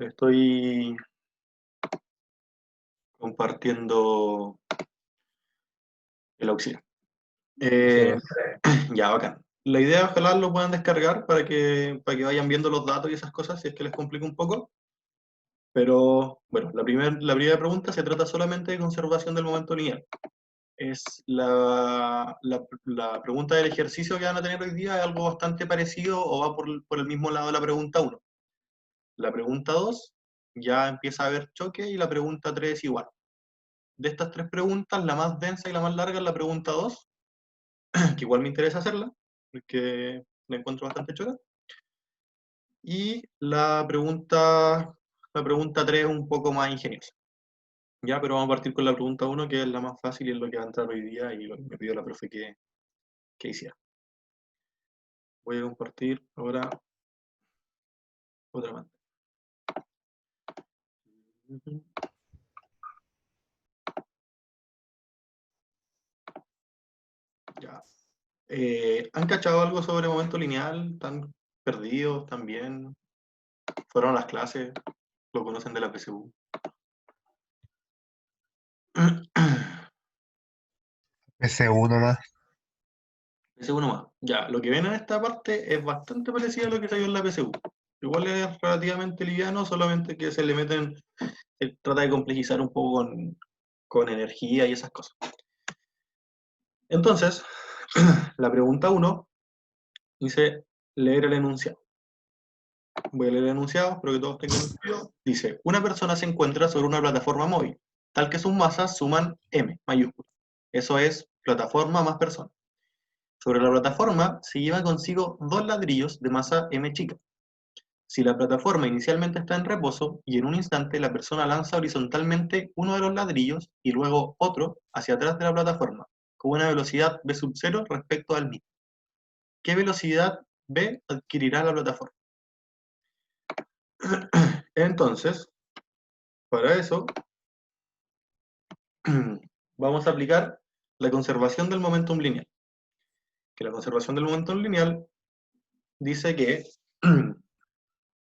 Estoy compartiendo el auxilio. Ya, bacán. La idea, ojalá lo puedan descargar para que vayan viendo los datos y esas cosas, si es que les complica un poco. Pero, bueno, la primera pregunta se trata solamente de conservación del momento lineal. Es la pregunta del ejercicio que van a tener hoy día es algo bastante parecido o va por el mismo lado de la pregunta 1. La pregunta 2 ya empieza a haber choque y la pregunta 3 es igual. De estas tres preguntas, la más densa y la más larga es la pregunta 2, que igual me interesa hacerla, porque la encuentro bastante chora. Y la pregunta 3 es un poco más ingeniosa. Ya, pero vamos a partir con la pregunta 1, que es la más fácil y es lo que va a entrar hoy día y lo que me pidió la profe que hiciera. Voy a compartir ahora otra pantalla. Ya. ¿Han cachado algo sobre momento lineal? ¿Están perdidos también? ¿Fueron a las clases? ¿Lo conocen de la PSU? S1 más. PSU más. Ya, lo que ven en esta parte es bastante parecido a lo que salió en la PSU. Igual es relativamente liviano, solamente que se trata de complejizar un poco con energía y esas cosas. Entonces, la pregunta 1 dice leer el enunciado. Voy a leer el enunciado, espero que todos tengan entendido. Dice, una persona se encuentra sobre una plataforma móvil, tal que sus masas suman M, mayúscula. Eso es plataforma más persona. Sobre la plataforma se lleva consigo dos ladrillos de masa M chica. Si la plataforma inicialmente está en reposo y en un instante la persona lanza horizontalmente uno de los ladrillos y luego otro hacia atrás de la plataforma, con una velocidad v sub 0 respecto al mismo. ¿Qué velocidad v adquirirá la plataforma? Entonces, para eso, vamos a aplicar la conservación del momentum lineal. Que la conservación del momentum lineal dice que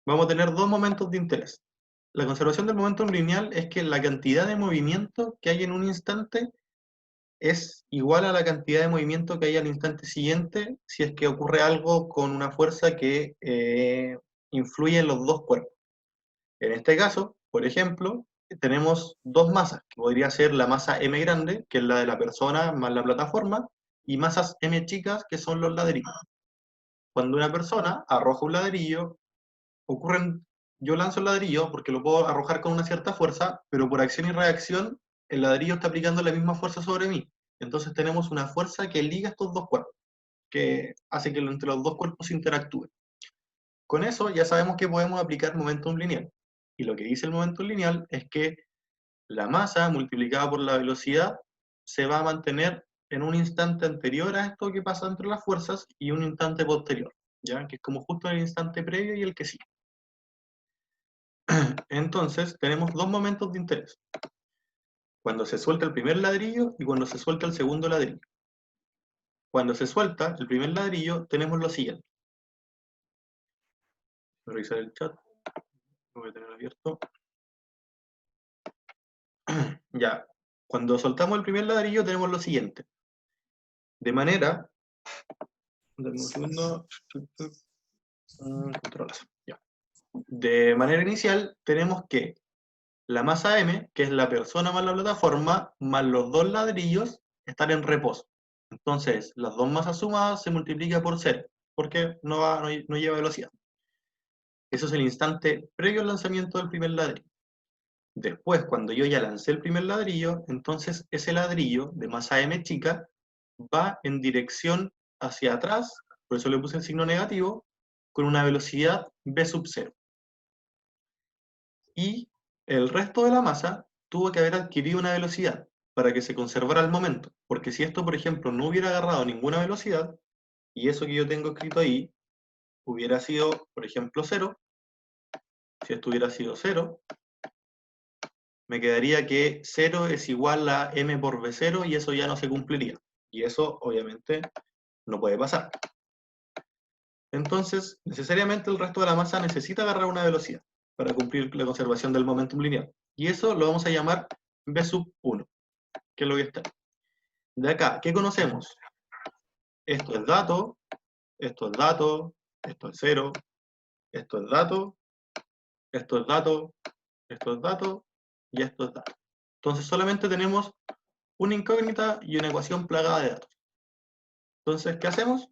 vamos a tener dos momentos de interés. La conservación del momentum lineal es que la cantidad de movimiento que hay en un instante es igual a la cantidad de movimiento que hay al instante siguiente si es que ocurre algo con una fuerza que influye en los dos cuerpos. En este caso, por ejemplo, tenemos dos masas, que podría ser la masa M grande, que es la de la persona más la plataforma, y masas M chicas, que son los ladrillos. Cuando una persona arroja un ladrillo, yo lanzo el ladrillo porque lo puedo arrojar con una cierta fuerza, pero por acción y reacción, el ladrillo está aplicando la misma fuerza sobre mí. Entonces tenemos una fuerza que liga estos dos cuerpos, que hace que entre los dos cuerpos se interactúen. Con eso ya sabemos que podemos aplicar momentum lineal. Y lo que dice el momentum lineal es que la masa multiplicada por la velocidad se va a mantener en un instante anterior a esto que pasa entre las fuerzas y un instante posterior, ¿ya? Que es como justo el instante previo y el que sigue. Entonces, tenemos dos momentos de interés. Cuando se suelta el primer ladrillo y cuando se suelta el segundo ladrillo. Cuando se suelta el primer ladrillo, tenemos lo siguiente. Voy a revisar el chat. Lo voy a tener abierto. Ya. Cuando soltamos el primer ladrillo, tenemos lo siguiente. De manera... Dame un segundo. Ya. De manera inicial, tenemos que la masa M, que es la persona más la plataforma, más los dos ladrillos, están en reposo. Entonces, las dos masas sumadas se multiplica por 0, porque no lleva velocidad. Eso es el instante previo al lanzamiento del primer ladrillo. Después, cuando yo ya lancé el primer ladrillo, entonces ese ladrillo de masa M chica va en dirección hacia atrás, por eso le puse el signo negativo, con una velocidad v sub 0. Y el resto de la masa tuvo que haber adquirido una velocidad para que se conservara el momento. Porque si esto, por ejemplo, no hubiera agarrado ninguna velocidad, y eso que yo tengo escrito ahí hubiera sido, por ejemplo, 0, si esto hubiera sido 0, me quedaría que 0 es igual a m por v0 y eso ya no se cumpliría. Y eso, obviamente, no puede pasar. Entonces, necesariamente el resto de la masa necesita agarrar una velocidad. para cumplir la conservación del momentum lineal. Y eso lo vamos a llamar B sub 1, que es lo que está. De acá, ¿qué conocemos? Esto es dato, esto es dato, esto es 0, esto es dato, esto es dato, esto es dato, y esto es dato. Entonces solamente tenemos una incógnita y una ecuación plagada de datos. Entonces, ¿qué hacemos?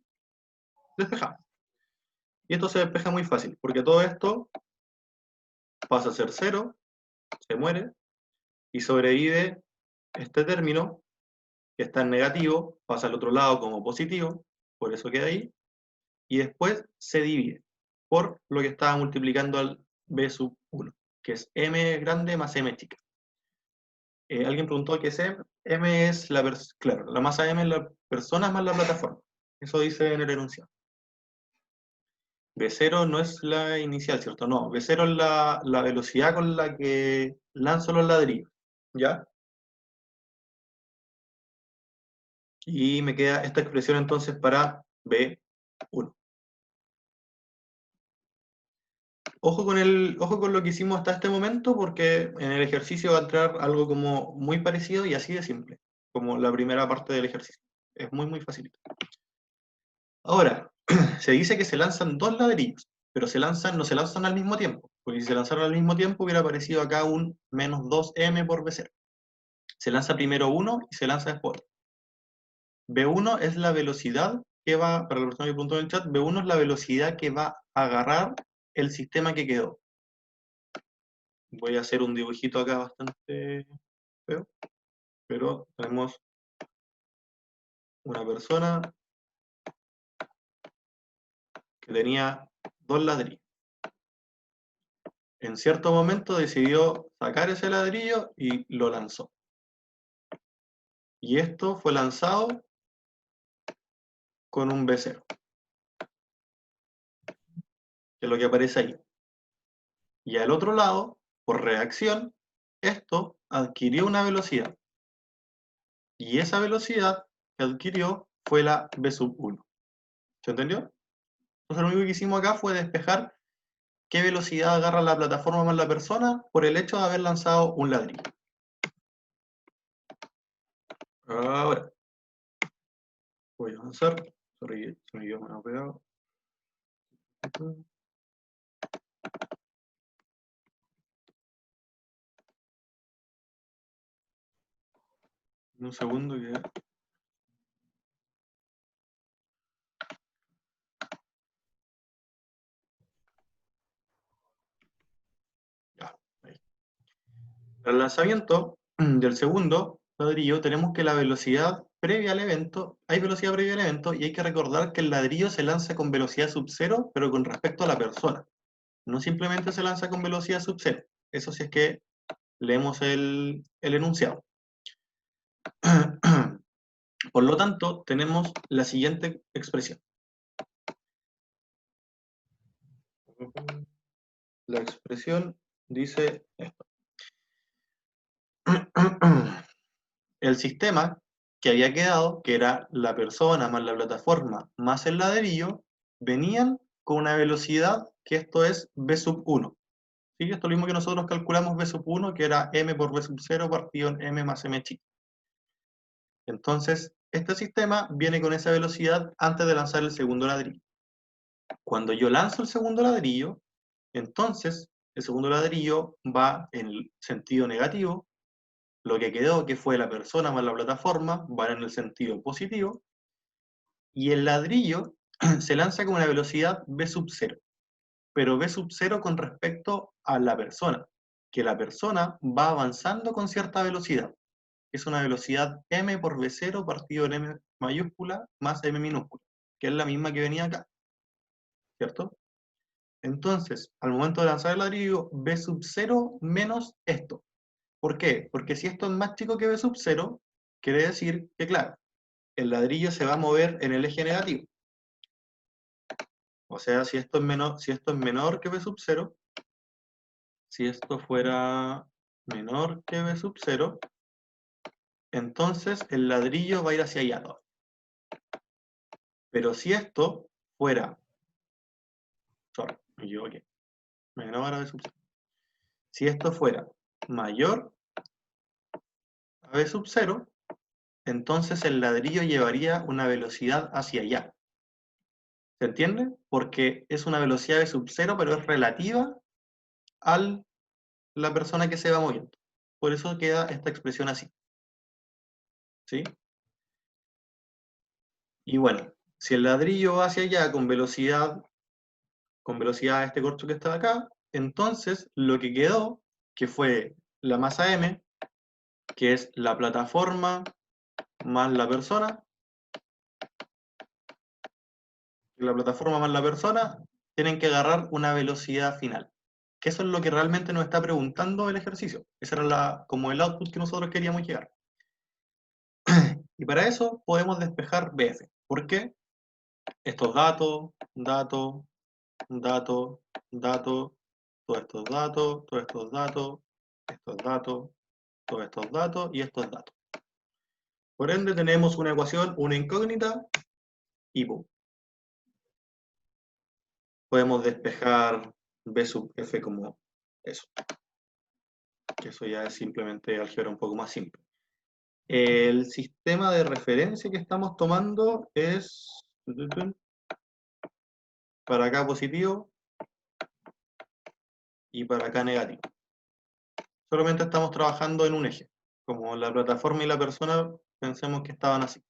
Despejamos. Y esto se despeja muy fácil, porque todo esto pasa a ser 0, se muere, y sobrevive este término, que está en negativo, pasa al otro lado como positivo, por eso queda ahí, y después se divide por lo que estaba multiplicando al b sub 1, que es m grande más m chica. Alguien preguntó qué es m. M es claro, la masa m es la persona más la plataforma. Eso dice en el enunciado. B0 no es la inicial, ¿cierto? No, B0 es la velocidad con la que lanzo los ladrillos, ¿ya? Y me queda esta expresión entonces para B1. Ojo con lo que hicimos hasta este momento, porque en el ejercicio va a entrar algo como muy parecido y así de simple, como la primera parte del ejercicio. Es muy, muy facilito. Ahora, se dice que se lanzan dos ladrillos, pero no se lanzan al mismo tiempo, porque si se lanzaran al mismo tiempo hubiera aparecido acá un menos 2m por B0. Se lanza primero uno y se lanza después otro. B1 es la velocidad que va, para la persona que preguntó en el chat, B1 es la velocidad que va a agarrar el sistema que quedó. Voy a hacer un dibujito acá bastante feo, pero tenemos una persona que tenía dos ladrillos. En cierto momento decidió sacar ese ladrillo y lo lanzó. Y esto fue lanzado con un B0, que es lo que aparece ahí. Y al otro lado, por reacción, esto adquirió una velocidad. Y esa velocidad que adquirió fue la B sub 1. ¿Se entendió? Entonces lo único que hicimos acá fue despejar qué velocidad agarra la plataforma más la persona por el hecho de haber lanzado un ladrillo. Ahora, voy a avanzar. Sorry, se me quedó mano pegado. Un segundo que... Ya, ahí. Para el lanzamiento del segundo ladrillo tenemos que la velocidad previa al evento, hay velocidad previa al evento y hay que recordar que el ladrillo se lanza con velocidad sub 0, pero con respecto a la persona. No simplemente se lanza con velocidad sub 0. Eso sí es que leemos el enunciado. Por lo tanto, tenemos la siguiente expresión. La expresión dice esto. El sistema que había quedado, que era la persona más la plataforma más el ladrillo, venían con una velocidad que esto es B sub 1. ¿Sí? Esto es lo mismo que nosotros calculamos B sub 1, que era M por B sub 0 partido en M más M chico. Entonces, este sistema viene con esa velocidad antes de lanzar el segundo ladrillo. Cuando yo lanzo el segundo ladrillo, entonces el segundo ladrillo va en el sentido negativo, lo que quedó, que fue la persona más la plataforma, va en el sentido positivo, y el ladrillo se lanza con una velocidad B sub 0, pero B sub 0 con respecto a la persona, que la persona va avanzando con cierta velocidad. Es una velocidad m por B0 partido en m mayúscula más m minúscula, que es la misma que venía acá, ¿cierto? Entonces, al momento de lanzar el ladrillo, B sub 0 menos esto. ¿Por qué? Porque si esto es más chico que B sub 0, quiere decir que, claro, el ladrillo se va a mover en el eje negativo. O sea, si esto es menor que B sub 0, si esto fuera menor que B sub 0, entonces el ladrillo va a ir hacia allá. Pero si esto fuera, sorry, me equivoqué, menor a B sub 0. Si esto fuera mayor a v sub 0, entonces el ladrillo llevaría una velocidad hacia allá. ¿Se entiende? Porque es una velocidad v sub 0, pero es relativa a la persona que se va moviendo. Por eso queda esta expresión así. ¿Sí? Y bueno, si el ladrillo va hacia allá con velocidad a este corcho que está acá, entonces lo que quedó, que fue la masa m, que es la plataforma más la persona, tienen que agarrar una velocidad final. Que eso es lo que realmente nos está preguntando el ejercicio. Ese era como el output que nosotros queríamos llegar. Y para eso podemos despejar BF. ¿Por qué? Estos datos, datos, datos, datos, todos estos datos, todos estos datos, estos datos, todos estos datos y estos datos. Por ende tenemos una ecuación, una incógnita y ¡pum! Podemos despejar B sub F como eso. Que eso ya es simplemente álgebra un poco más simple. El sistema de referencia que estamos tomando es para acá positivo y para acá negativo. Solamente estamos trabajando en un eje. Como la plataforma y la persona, pensemos que estaban así.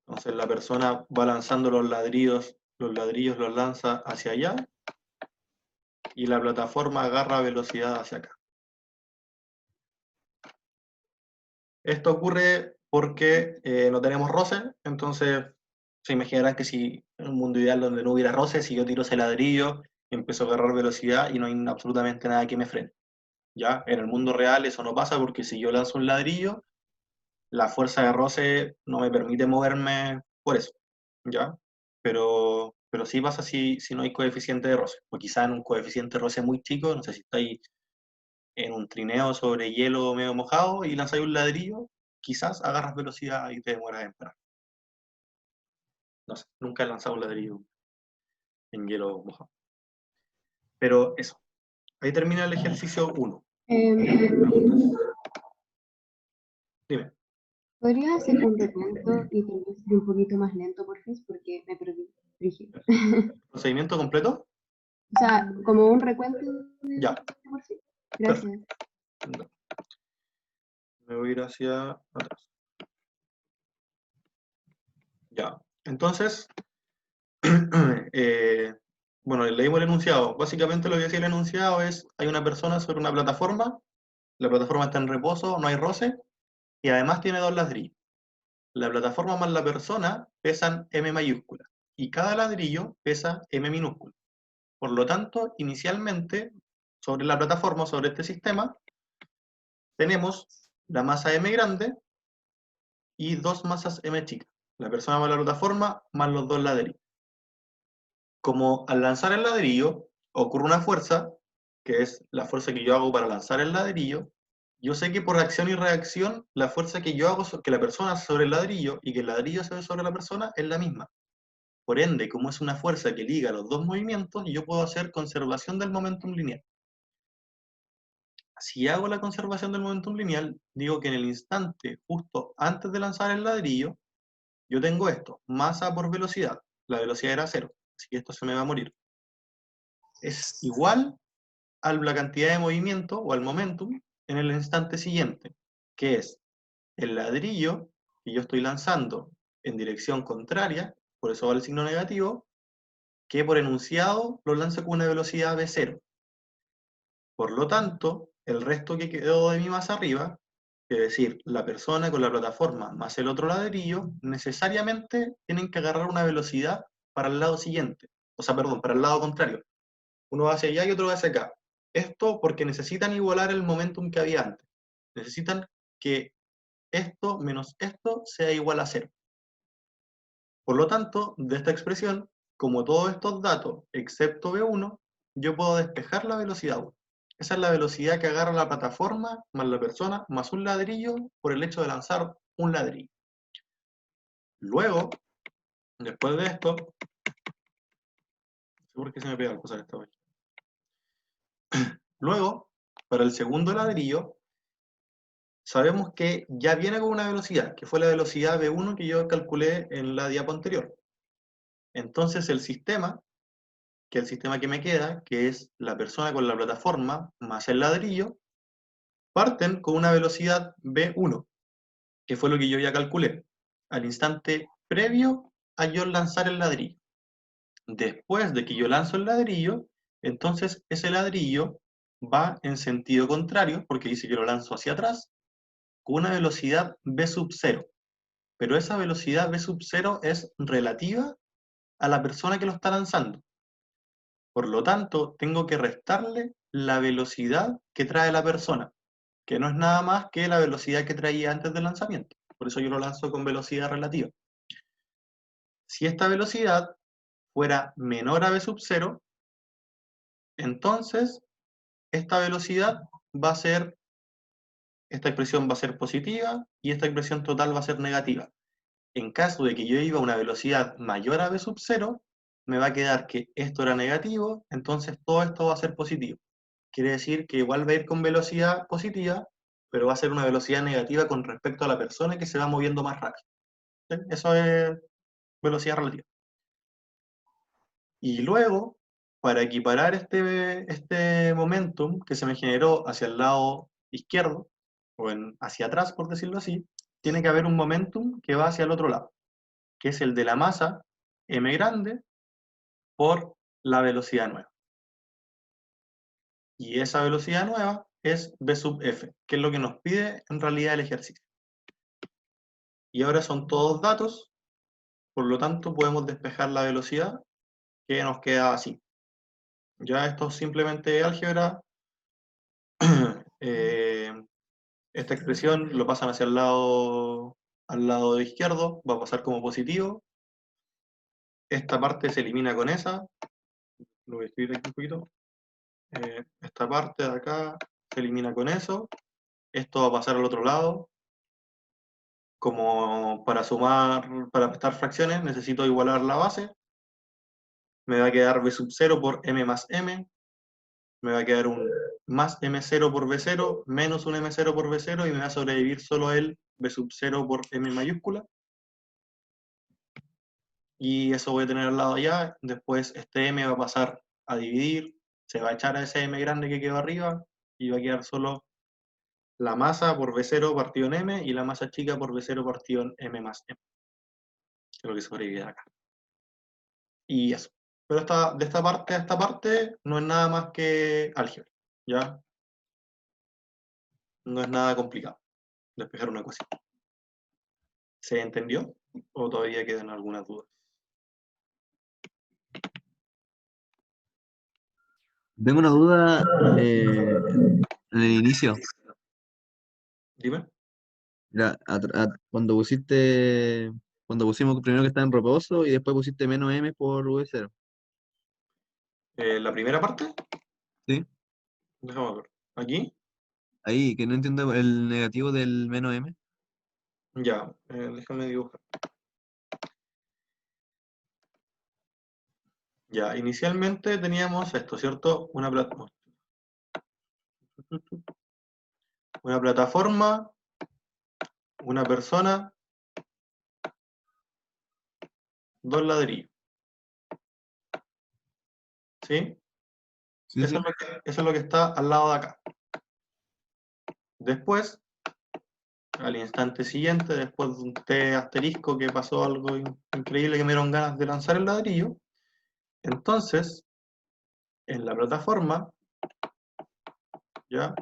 Entonces la persona va lanzando los ladrillos los lanza hacia allá y la plataforma agarra velocidad hacia acá. Esto ocurre porque no tenemos roce, entonces se imaginarán que si en un mundo ideal donde no hubiera roce, si yo tiro ese ladrillo, empiezo a agarrar velocidad y no hay absolutamente nada que me frene. ¿Ya? En el mundo real eso no pasa porque si yo lanzo un ladrillo, la fuerza de roce no me permite moverme por eso. ¿Ya? Pero sí pasa si no hay coeficiente de roce. O quizá en un coeficiente de roce muy chico, no sé si estáis en un trineo sobre hielo medio mojado y lanzáis un ladrillo, quizás agarras velocidad y te demoras en parar. No sé, nunca he lanzado un ladrillo en hielo mojado. Pero eso, ahí termina el ejercicio 1. Dime. ¿Podrías hacer un recuento y tal vez ir un poquito más lento, por favor? Porque me perdí. Rígido. ¿Procedimiento completo? O sea, como un recuento de Ya. por sí. Gracias. No. Me voy a ir hacia atrás. Ya. Entonces, bueno, leímos el enunciado. Básicamente lo que decía el enunciado es, hay una persona sobre una plataforma, la plataforma está en reposo, no hay roce, y además tiene dos ladrillos. La plataforma más la persona pesan M mayúscula, y cada ladrillo pesa M minúscula. Por lo tanto, inicialmente, sobre la plataforma, sobre este sistema, tenemos la masa M grande y dos masas M chicas. La persona más la plataforma más los dos ladrillos. Como al lanzar el ladrillo ocurre una fuerza, que es la fuerza que yo hago para lanzar el ladrillo, yo sé que por acción y reacción, la fuerza que yo hago, que la persona hace sobre el ladrillo y que el ladrillo se ve sobre la persona es la misma. Por ende, como es una fuerza que liga los dos movimientos, yo puedo hacer conservación del momentum lineal. Si hago la conservación del momentum lineal, digo que en el instante justo antes de lanzar el ladrillo, yo tengo esto, masa por velocidad. La velocidad era 0, así que esto se me va a morir. Es igual a la cantidad de movimiento o al momentum en el instante siguiente, que es el ladrillo que yo estoy lanzando en dirección contraria, por eso va el signo negativo, que por enunciado lo lanzo con una velocidad de 0. Por lo tanto, el resto que quedó de mí más arriba, es decir, la persona con la plataforma más el otro ladrillo, necesariamente tienen que agarrar una velocidad para el lado siguiente. O sea, perdón, para el lado contrario. Uno va hacia allá y otro va hacia acá. Esto porque necesitan igualar el momentum que había antes. Necesitan que esto menos esto sea igual a 0. Por lo tanto, de esta expresión, como todos estos datos, excepto B1, yo puedo despejar la velocidad 1. Esa es la velocidad que agarra la plataforma, más la persona, más un ladrillo, por el hecho de lanzar un ladrillo. Luego, después de esto, sé por qué se me pega cosas esta vez. Luego, para el segundo ladrillo, sabemos que ya viene con una velocidad, que fue la velocidad V1 que yo calculé en la diapo anterior. Entonces el sistema que me queda, que es la persona con la plataforma más el ladrillo, parten con una velocidad V1, que fue lo que yo ya calculé, al instante previo a yo lanzar el ladrillo. Después de que yo lanzo el ladrillo, entonces ese ladrillo va en sentido contrario, porque dice que lo lanzo hacia atrás, con una velocidad V sub 0. Pero esa velocidad V sub 0 es relativa a la persona que lo está lanzando. Por lo tanto, tengo que restarle la velocidad que trae la persona, que no es nada más que la velocidad que traía antes del lanzamiento. Por eso yo lo lanzo con velocidad relativa. Si esta velocidad fuera menor a V sub 0, entonces esta velocidad va a ser, esta expresión va a ser positiva y esta expresión total va a ser negativa. En caso de que yo iba a una velocidad mayor a V sub 0, me va a quedar que esto era negativo, entonces todo esto va a ser positivo. Quiere decir que igual va a ir con velocidad positiva, pero va a ser una velocidad negativa con respecto a la persona que se va moviendo más rápido. ¿Sí? Eso es velocidad relativa. Y luego, para equiparar este momentum que se me generó hacia el lado izquierdo, o hacia atrás, por decirlo así, tiene que haber un momentum que va hacia el otro lado, que es el de la masa m grande por la velocidad nueva. Y esa velocidad nueva es v sub f, que es lo que nos pide en realidad el ejercicio. Y ahora son todos datos, por lo tanto podemos despejar la velocidad, que nos queda así. Ya esto es simplemente álgebra. Esta expresión lo pasan hacia al lado izquierdo, va a pasar como positivo. Esta parte se elimina con esa. Lo voy a escribir aquí un poquito. Esta parte de acá se elimina con eso. Esto va a pasar al otro lado. Como para sumar, para prestar fracciones, necesito igualar la base. Me va a quedar v sub 0 por m más m. Me va a quedar un más m0 por v0 menos un m0 por v0 y me va a sobrevivir solo el v sub 0 por m mayúscula. Y eso voy a tener al lado allá. Después este m va a pasar a dividir, se va a echar a ese m grande que quedó arriba y va a quedar solo la masa por v0 partido en m y la masa chica por v0 partido en m más m, que es lo que sobrevive de acá. Y eso. Pero de esta parte a esta parte no es nada más que álgebra, ¿ya? No es nada complicado despejar una ecuación. ¿Se entendió? ¿O todavía quedan algunas dudas? Tengo una duda en el inicio. Dime. Mira, cuando pusimos primero que está en reposo y después pusiste menos m por v0. La primera parte, ¿Sí? déjame ver. Aquí, Ahí, que no entiendo el negativo del menos m. ya, déjame dibujar. Ya, inicialmente teníamos esto, ¿cierto? Una plataforma, una persona, dos ladrillos. ¿Sí? Sí, sí. Eso es lo que está al lado de acá. Después, al instante siguiente, después de un T asterisco que pasó algo increíble que me dieron ganas de lanzar el ladrillo, entonces, en la plataforma, ya,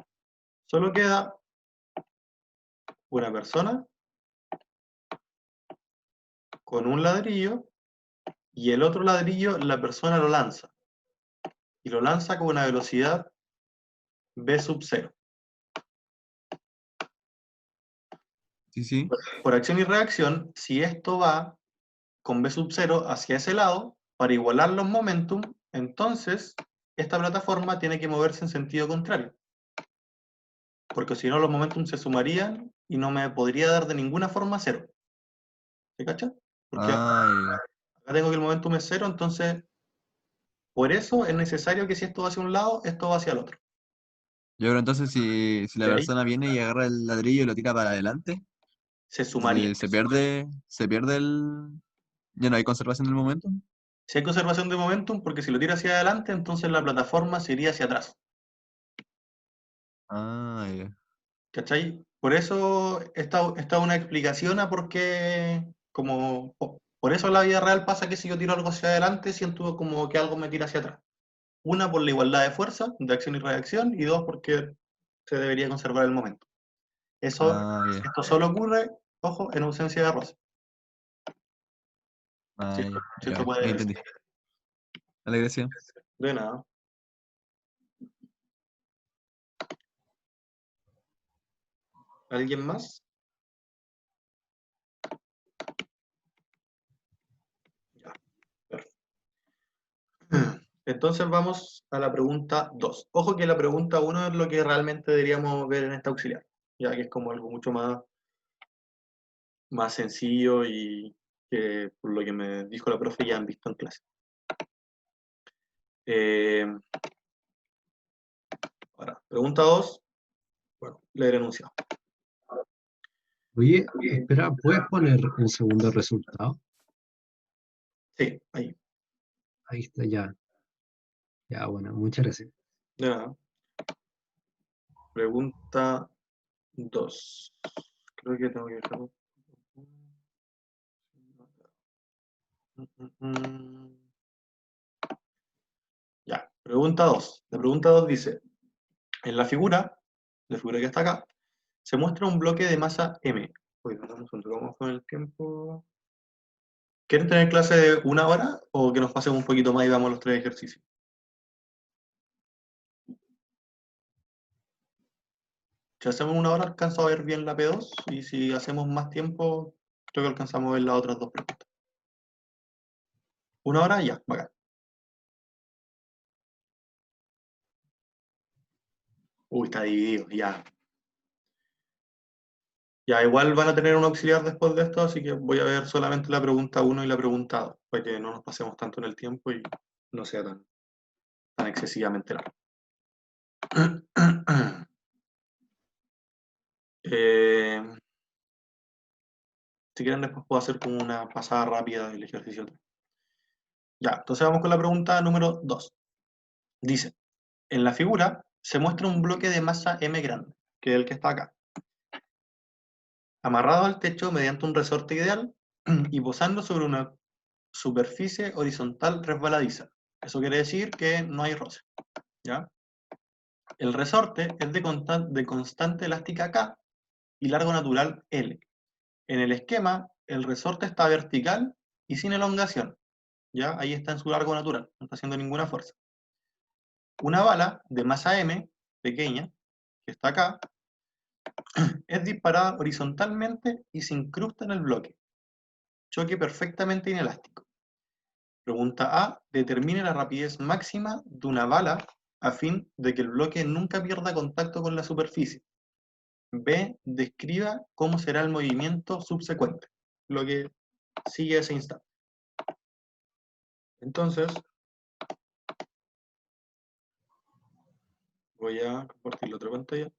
solo queda una persona con un ladrillo y el otro ladrillo la persona lo lanza. Y lo lanza con una velocidad v sub 0. Sí, sí. Por acción y reacción, si esto va con v sub 0 hacia ese lado, para igualar los momentum, entonces esta plataforma tiene que moverse en sentido contrario. Porque si no, los momentum se sumarían y no me podría dar de ninguna forma 0. ¿Se cacha? Porque Ah, ya. acá tengo que el momentum es 0, entonces Por eso es necesario que si esto va hacia un lado, esto va hacia el otro. Yo creo entonces si la ¿Ok? persona viene y agarra el ladrillo y lo tira para adelante, Se sumaría. se pierde ya no hay conservación del momento. Si hay conservación de momentum, porque si lo tira hacia adelante, entonces la plataforma se iría hacia atrás. Ah, ya. ¿Cachai? Por eso está una explicación a por qué, por eso en la vida real pasa que si yo tiro algo hacia adelante, siento como que algo me tira hacia atrás. Una, por la igualdad de fuerza, de acción y reacción, y dos, porque se debería conservar el momento. Ah, ya. Esto solo ocurre, ojo, en ausencia de roce. Ah, Si ya. esto, si Ya, esto ahí puede entendí. Dale, gracias. de nada. ¿Alguien más? Ya, perfecto. Entonces vamos a la pregunta 2. Ojo que la pregunta 1 es lo que realmente deberíamos ver en esta auxiliar, ya que es como algo mucho más sencillo y que por lo que me dijo la profe ya han visto en clase. Eh, Ahora, pregunta 2, bueno, leer enunciado. Oye, espera, ¿puedes poner un segundo resultado? Sí, ahí, Ahí está, ya. Ya, bueno, muchas gracias. de nada. Pregunta 2. Creo que tengo que dejarlo. Ya, pregunta 2. La pregunta 2 dice, en la figura que está acá, se muestra un bloque de masa M. Uy, vamos con el tiempo. ¿Quieren tener clase de 1 hora o que nos pasemos un poquito más y vamos a los 3 ejercicios? Si hacemos 1 hora, alcanzo a ver bien la P2 y si hacemos más tiempo, creo que alcanzamos a ver las otras 2 preguntas. 1 hora, ya, bacán. Uy, está dividido, ya. Ya, igual van a tener un auxiliar después de esto, así que voy a ver solamente la pregunta 1 y la pregunta 2, para que no nos pasemos tanto en el tiempo y no sea tan excesivamente largo. Eh, si quieren, después puedo hacer como una pasada rápida del ejercicio 3. Ya, entonces vamos con la pregunta número 2. Dice, en la figura se muestra un bloque de masa M grande, que es el que está acá, amarrado al techo mediante un resorte ideal y posando sobre una superficie horizontal resbaladiza. Eso quiere decir que no hay roce, ¿ya? El resorte es de constante elástica K y largo natural L. En el esquema, el resorte está vertical y sin elongación, ¿ya? Ahí está en su largo natural, no está haciendo ninguna fuerza. Una bala de masa M, pequeña, que está acá, es disparada horizontalmente y se incrusta en el bloque. Choque perfectamente inelástico. Pregunta A. Determine la rapidez máxima de una bala a fin de que el bloque nunca pierda contacto con la superficie. B. Describa cómo será el movimiento subsecuente, lo que sigue ese instante. Entonces, voy a compartir la otra pantalla.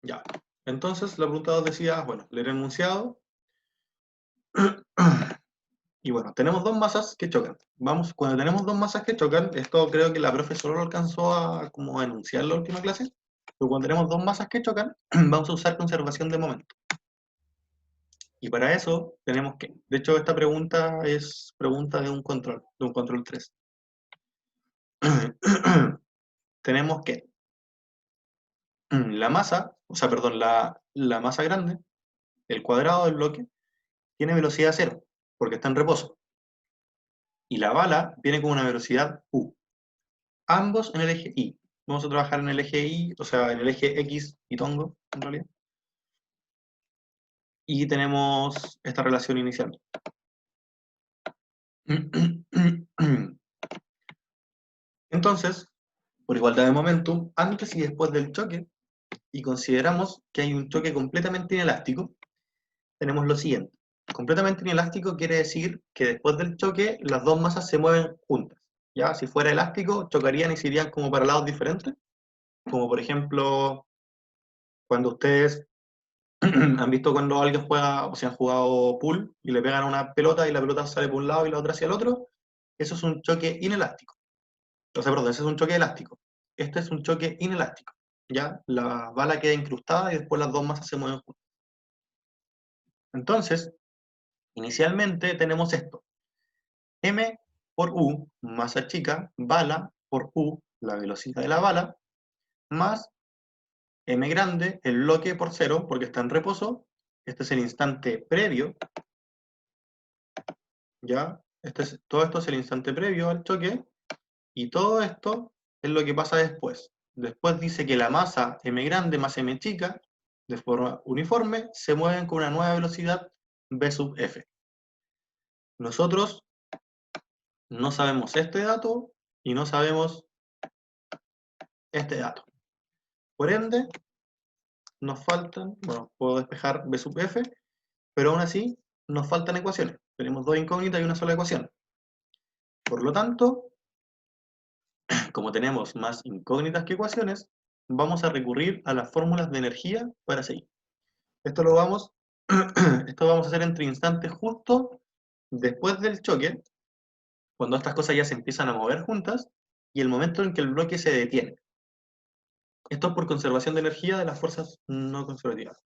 Ya. Entonces, la pregunta 2 decía, bueno, leer el enunciado. Y bueno, tenemos dos masas que chocan. Vamos, cuando tenemos dos masas que chocan, esto creo que la profe solo lo alcanzó a como a enunciar en la última clase, pero cuando tenemos dos masas que chocan, vamos a usar conservación de momento. Y para eso tenemos que, de hecho esta pregunta es pregunta de un control 3. Tenemos que la masa, o sea, perdón, la masa grande, el cuadrado del bloque, tiene velocidad cero, porque está en reposo. Y la bala viene con una velocidad u. Ambos en el eje Y. Vamos a trabajar en el eje Y, o sea, en el eje X y tongo, en realidad. y tenemos esta relación inicial. Entonces, por igualdad de momentum, antes y después del choque, y consideramos que hay un choque completamente inelástico, tenemos lo siguiente. Completamente inelástico quiere decir que después del choque las dos masas se mueven juntas. ¿Ya? Si fuera elástico, chocarían y se irían como para lados diferentes. Como por ejemplo, cuando ustedes han visto cuando alguien juega, o sea, han jugado pool y le pegan una pelota y la pelota sale por un lado y la otra hacia el otro. Eso es un choque inelástico. O sea, perdón, ese es un choque elástico. Este es un choque inelástico. ¿Ya? La bala queda incrustada y después las dos masas se mueven juntas. Entonces, inicialmente tenemos esto. M por U, masa chica, bala por U, la velocidad de la bala, más M grande, el bloque por 0, porque está en reposo. Este es el instante previo. ¿Ya? Todo esto es el instante previo al choque. Y todo esto es lo que pasa después. Después dice que la masa M grande más M chica, de forma uniforme, se mueven con una nueva velocidad V sub F. Nosotros no sabemos este dato y no sabemos este dato. Por ende, nos faltan, bueno, puedo despejar B sub F, pero aún así nos faltan ecuaciones. Tenemos dos incógnitas y una sola ecuación. Por lo tanto, como tenemos más incógnitas que ecuaciones, vamos a recurrir a las fórmulas de energía para seguir. Esto vamos a hacer entre instantes justo después del choque, cuando estas cosas ya se empiezan a mover juntas, y el momento en que el bloque se detiene. Esto es por conservación de energía de las fuerzas no conservativas.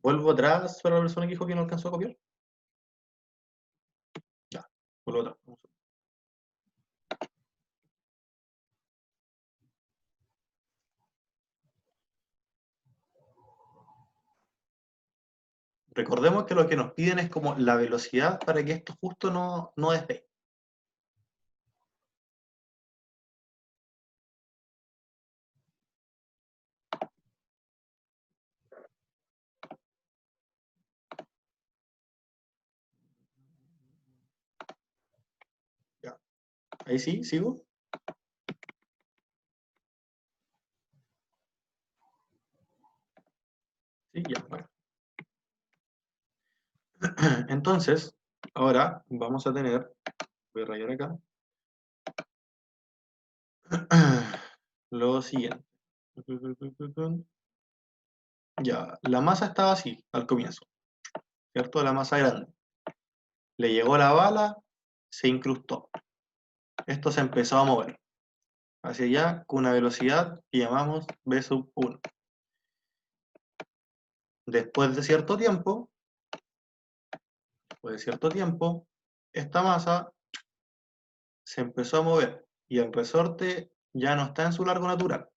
¿Vuelvo atrás para la persona que dijo que no alcanzó a copiar? Ya, vuelvo atrás. Recordemos que lo que nos piden es como la velocidad para que esto justo no despegue. Ya. Ahí sí, sigo. Sí, ya, bueno. Entonces, ahora vamos a tener, voy a rayar acá, lo siguiente. Ya, la masa estaba así al comienzo, ¿cierto? La masa grande. Le llegó la bala, se incrustó. Esto se empezó a mover hacia allá con una velocidad que llamamos V sub 1. Después de cierto tiempo, esta masa se empezó a mover y el resorte ya no está en su largo natural.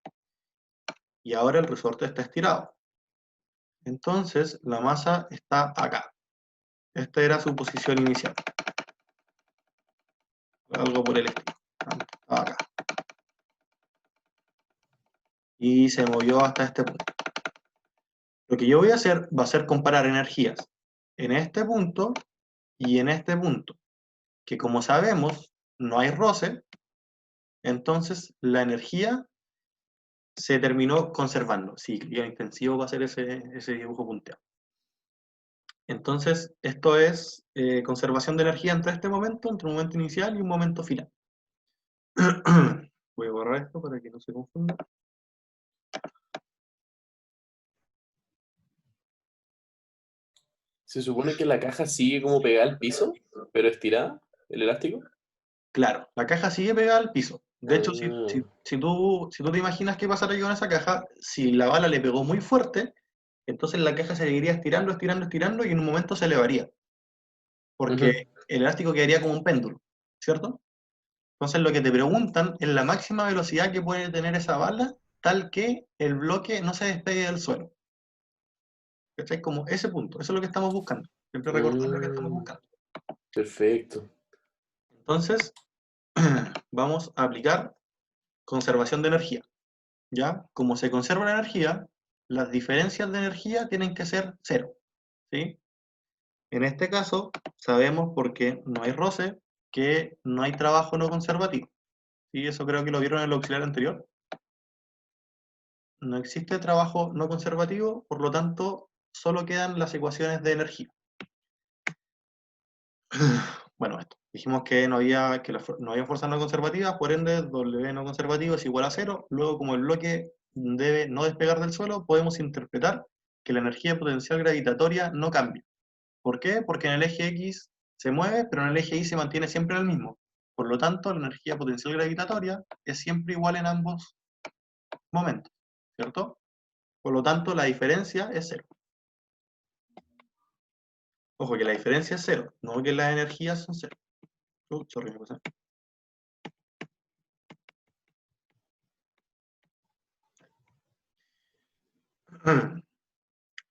Y ahora el resorte está estirado. Entonces la masa está acá. Esta era su posición inicial. Algo por el estilo. Estaba acá. Y se movió hasta este punto. Lo que yo voy a hacer va a ser comparar energías en este punto y en este punto. Que como sabemos, no hay roce, entonces la energía se terminó conservando. Sí, clic intensivo va a ser ese dibujo punteado. Entonces, esto es conservación de energía entre un momento inicial y un momento final. Voy a borrar esto para que no se confunda. Se supone que la caja sigue como pegada al piso, pero estirada, el elástico. Claro, la caja sigue pegada al piso. De hecho, Ah. si tú te imaginas qué pasaría con esa caja, si la bala le pegó muy fuerte, entonces la caja se seguiría estirando, estirando, estirando y en un momento se elevaría. Porque Ujú. el elástico quedaría como un péndulo, ¿cierto? Entonces lo que te preguntan es la máxima velocidad que puede tener esa bala, tal que el bloque no se despegue del suelo. ¿Cachai? Como ese punto, eso es lo que estamos buscando. Siempre recordar lo que estamos buscando. Perfecto. Entonces, vamos a aplicar conservación de energía. ¿Ya? Como se conserva la energía, las diferencias de energía tienen que ser cero. ¿sí? En este caso, sabemos, porque no hay roce, que no hay trabajo no conservativo. ¿Sí? Eso creo que lo vieron en el auxiliar anterior. No existe trabajo no conservativo, por lo tanto, solo quedan las ecuaciones de energía. Bueno, esto. Dijimos que no había fuerzas no conservativas, por ende, W no conservativo es igual a 0. Luego, como el bloque debe no despegar del suelo, podemos interpretar que la energía potencial gravitatoria no cambia. ¿Por qué? Porque en el eje X se mueve, pero en el eje Y se mantiene siempre el mismo. Por lo tanto, la energía potencial gravitatoria es siempre igual en ambos momentos, ¿cierto? Por lo tanto, la diferencia es 0. Ojo, que la diferencia es 0, no que las energías son 0. Sorry, me pasé.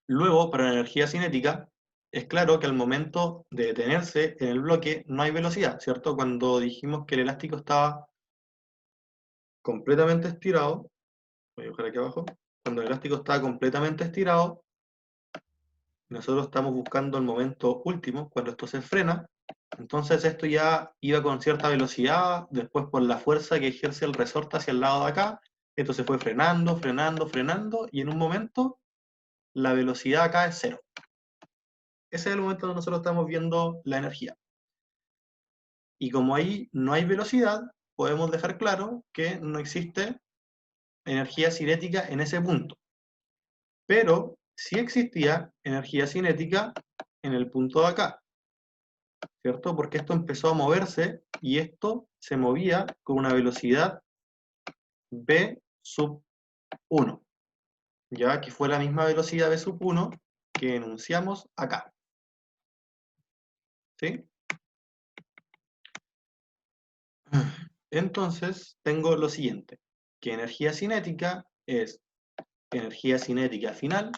Luego, para la energía cinética, es claro que al momento de detenerse en el bloque no hay velocidad, ¿cierto? Cuando dijimos que el elástico estaba completamente estirado, voy a dibujar aquí abajo, cuando el elástico estaba completamente estirado, nosotros estamos buscando el momento último, cuando esto se frena, entonces esto ya iba con cierta velocidad, después por la fuerza que ejerce el resorte hacia el lado de acá, esto se fue frenando, frenando, frenando, y en un momento la velocidad acá es 0. Ese es el momento donde nosotros estamos viendo la energía. Y como ahí no hay velocidad, podemos dejar claro que no existe energía cinética en ese punto. Pero sí existía energía cinética en el punto de acá, ¿cierto? Porque esto empezó a moverse y esto se movía con una velocidad v sub 1, ya que fue la misma velocidad v sub 1 que enunciamos acá. ¿Sí? Entonces, tengo lo siguiente, que energía cinética es energía cinética final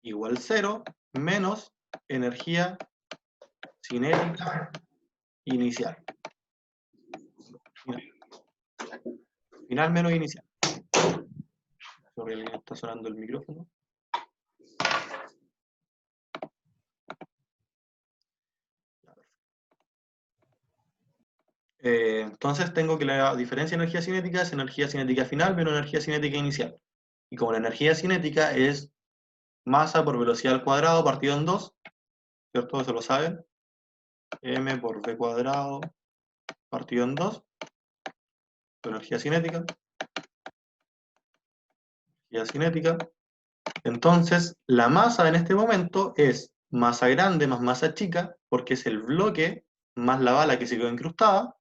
igual 0 menos energía cinética inicial. Final menos inicial. Sorry, está sonando el micrófono. Entonces tengo que la diferencia de energía cinética es energía cinética final menos energía cinética inicial. Y como la energía cinética es masa por velocidad al cuadrado partido en 2, ¿cierto? Eso lo saben. M por V cuadrado partido en 2. Energía cinética. Energía cinética. Entonces, la masa en este momento es masa grande más masa chica, porque es el bloque más la bala que se quedó incrustada,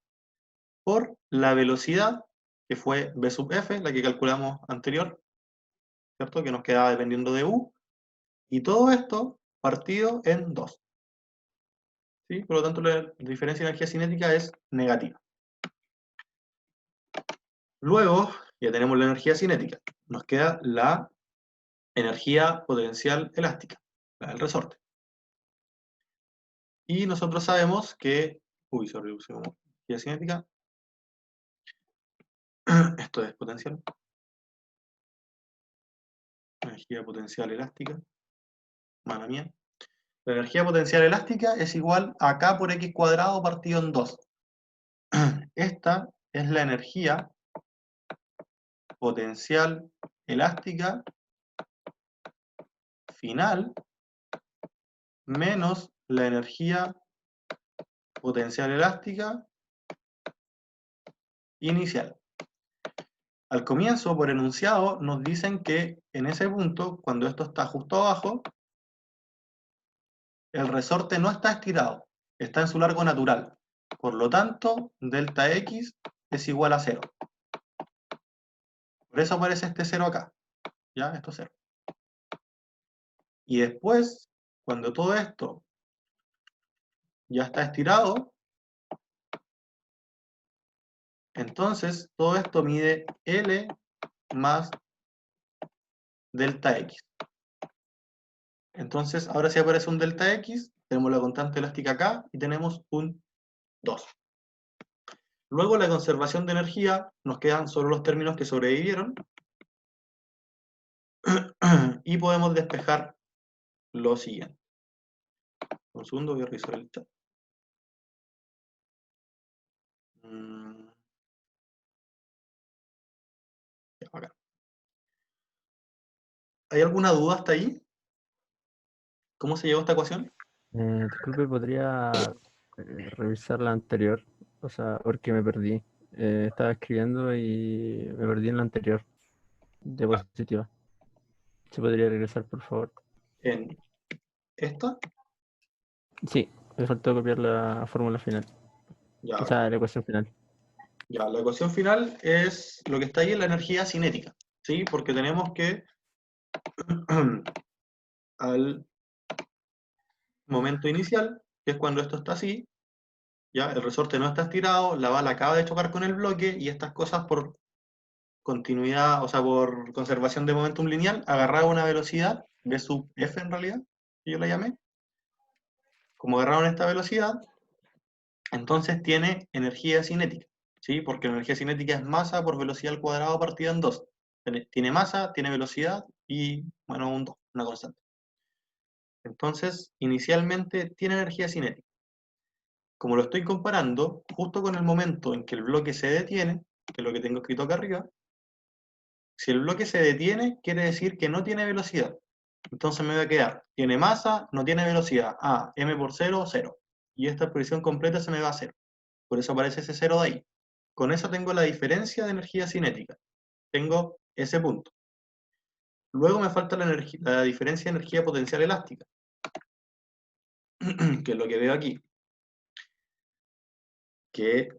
por la velocidad, que fue v sub f, la que calculamos anterior, ¿cierto? Que nos quedaba dependiendo de u, y todo esto partido en 2. ¿Sí? Por lo tanto, la diferencia de energía cinética es negativa. Luego, ya tenemos la energía cinética. Nos queda la energía potencial elástica, la del resorte. Y nosotros sabemos que... Uy, se reduce como energía cinética. Esto es potencial. Energía potencial elástica. Mala mía. La energía potencial elástica es igual a K por X cuadrado partido en 2. Esta es la energía potencial elástica final menos la energía potencial elástica inicial. Al comienzo, por enunciado, nos dicen que en ese punto, cuando esto está justo abajo, el resorte no está estirado, está en su largo natural. Por lo tanto, delta X es igual a 0. Por eso aparece este 0 acá. ¿Ya? Esto es 0. Y después, cuando todo esto ya está estirado, entonces todo esto mide L más delta X. Entonces, ahora sí aparece un delta X, tenemos la constante elástica acá y tenemos un 2. Luego la conservación de energía, nos quedan solo los términos que sobrevivieron. Y podemos despejar lo siguiente. Un segundo, voy a revisar el chat. Ya, acá. ¿Hay alguna duda hasta ahí? ¿Cómo se llegó a esta ecuación? Disculpe, ¿podría revisar la anterior? O sea, porque me perdí. Estaba escribiendo y me perdí en la anterior, diapositiva. ¿Se podría regresar, por favor? En esta, Sí, me faltó copiar la fórmula final. ya, O sea, la ecuación final. ya, la ecuación final es lo que está ahí en la energía cinética, ¿sí? Porque tenemos que al momento inicial, que es cuando esto está así, ya, el resorte no está estirado, la bala acaba de chocar con el bloque y estas cosas por continuidad, o sea, por conservación de momentum lineal, agarraron una velocidad, v sub f en realidad, que yo la llamé, como agarraron esta velocidad, entonces tiene energía cinética, ¿sí? Porque la energía cinética es masa por velocidad al cuadrado partida en 2. Tiene masa, tiene velocidad y, bueno, un 2, una constante. Entonces, inicialmente tiene energía cinética. Como lo estoy comparando, justo con el momento en que el bloque se detiene, que es lo que tengo escrito acá arriba, si el bloque se detiene, quiere decir que no tiene velocidad. Entonces me va a quedar, tiene masa, no tiene velocidad. Ah, m por 0, 0. Y esta expresión completa se me va a 0. Por eso aparece ese 0 de ahí. Con eso tengo la diferencia de energía cinética. Tengo ese punto. Luego me falta la diferencia de energía potencial elástica, que es lo que veo aquí. Que,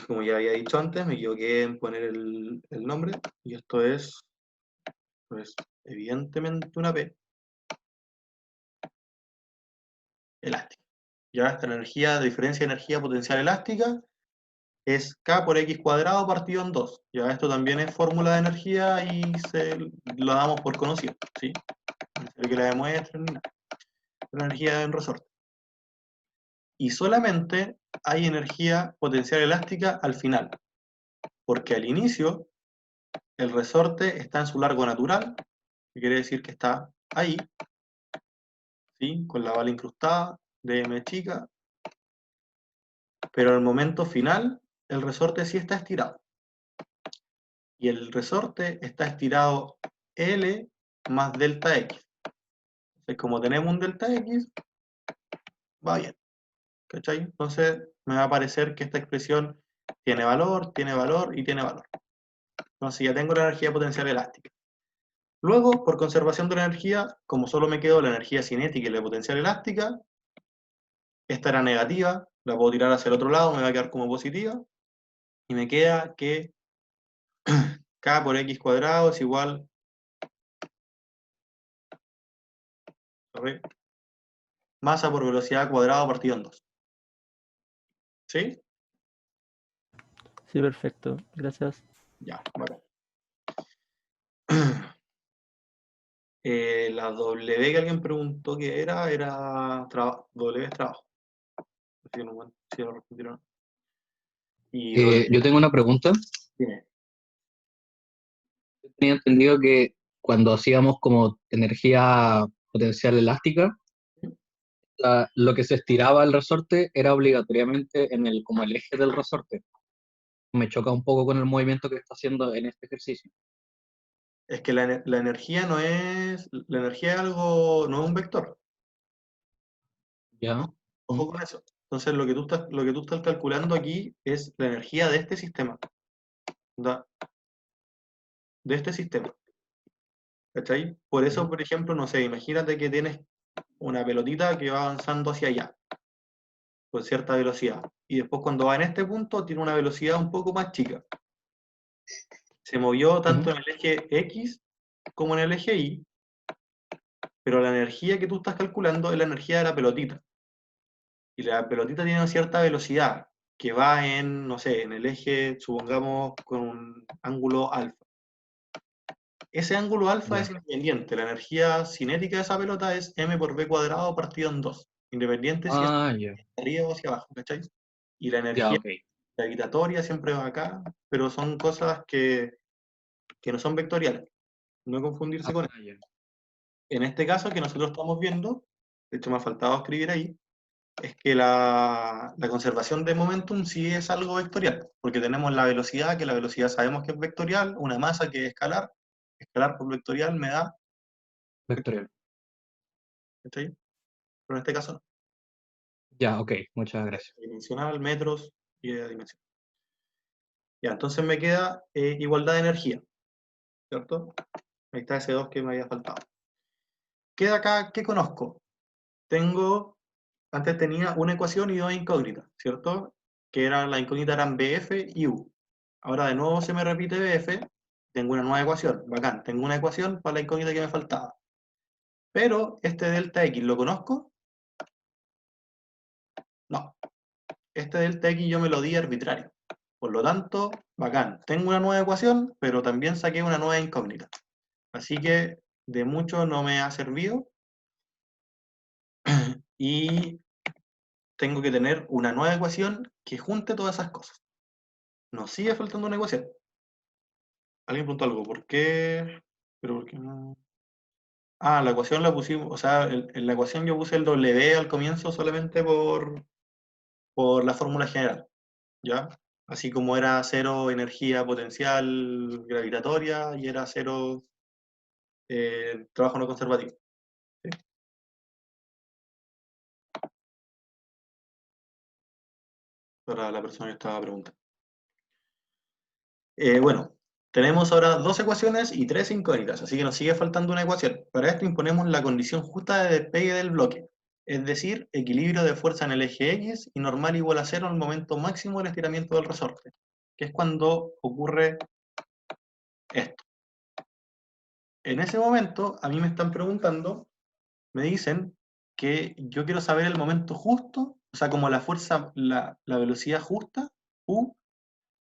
como ya había dicho antes, me equivoqué en poner el nombre. Y esto es, pues, evidentemente una P elástica. Ya esta energía, de diferencia de energía potencial elástica, es K por X cuadrado partido en 2. Ya esto también es fórmula de energía y lo damos por conocido, ¿sí? No sé que la demuestren, la energía en resorte. Y solamente hay energía potencial elástica al final, porque al inicio el resorte está en su largo natural, que quiere decir que está ahí, ¿sí? Con la bala incrustada de M chica, pero al momento final el resorte sí está estirado. Y el resorte está estirado L más delta X. Entonces, como tenemos un delta X, va bien. ¿Cachai? Entonces me va a parecer que esta expresión tiene valor y tiene valor. Entonces ya tengo la energía potencial elástica. Luego, por conservación de la energía, como solo me quedó la energía cinética y la potencial elástica, esta era negativa, la puedo tirar hacia el otro lado, me va a quedar como positiva, y me queda que K por X cuadrado es igual, sorry, masa por velocidad cuadrado partido en 2. ¿Sí? Sí, perfecto. Gracias. Ya, bueno. La W que alguien preguntó que era W es trabajo. Así que no, si lo respondieron. Y Yo tengo una pregunta. dime. Tenía entendido que cuando hacíamos como energía potencial elástica, lo que se estiraba el resorte era obligatoriamente como el eje del resorte. Me choca un poco con el movimiento que está haciendo en este ejercicio. Es que la energía no es. La energía es algo. No es un vector. ¿Ya? Ojo con eso. Entonces lo que tú estás calculando aquí es la energía de este sistema. ¿Da? De este sistema. ¿Cachai? Por eso, por ejemplo, no sé, imagínate que tienes una pelotita que va avanzando hacia allá, con cierta velocidad. Y después cuando va en este punto, tiene una velocidad un poco más chica. Se movió tanto en el eje X como en el eje Y, pero la energía que tú estás calculando es la energía de la pelotita. Y la pelotita tiene una cierta velocidad, que va en, no sé, en el eje, supongamos, con un ángulo alfa. Ese ángulo alfa Ya. es independiente. La energía cinética de esa pelota es m por v cuadrado partido en 2. Independiente si es Ah, ya. hacia arriba o hacia abajo, ¿cachai? Y la Ya, energía ok. gravitatoria siempre va acá, pero son cosas que no son vectoriales. No confundirse con esto. ya. En este caso que nosotros estamos viendo, de hecho me ha faltado escribir ahí, es que la conservación de momentum sí es algo vectorial, porque tenemos la velocidad, que la velocidad sabemos que es vectorial, una masa que es escalar, escalar por vectorial me da, Vectorial. ¿está ahí? Pero en este caso no, Ya, ok, muchas gracias. dimensional, metros y de dimensión. Ya, entonces me queda igualdad de energía, ¿cierto? Ahí está ese 2 que me había faltado. Queda acá, ¿qué conozco? Antes tenía una ecuación y dos incógnitas, ¿cierto? Que las incógnitas eran BF y U. Ahora de nuevo se me repite BF, tengo una nueva ecuación, bacán, tengo una ecuación para la incógnita que me faltaba. Pero este delta X, ¿lo conozco? No. Este delta X yo me lo di arbitrario. Por lo tanto, bacán, tengo una nueva ecuación, pero también saqué una nueva incógnita. Así que de mucho no me ha servido. Y tengo que tener una nueva ecuación que junte todas esas cosas. Nos sigue faltando una ecuación. Alguien preguntó algo, ¿por qué? ¿Pero por qué no? Ah, la ecuación la pusimos, o sea, en la ecuación yo puse el W al comienzo solamente por la fórmula general, ¿ya? Así como era cero energía potencial gravitatoria y era cero trabajo no conservativo. ¿Sí? Para la persona que estaba preguntando. Bueno, tenemos ahora dos ecuaciones y tres incógnitas, así que nos sigue faltando una ecuación. Para esto imponemos la condición justa de despegue del bloque, es decir, equilibrio de fuerza en el eje X y normal igual a cero al momento máximo del estiramiento del resorte, que es cuando ocurre esto. En ese momento, a mí me están preguntando, me dicen que yo quiero saber el momento justo, o sea, como la fuerza, la velocidad justa, U,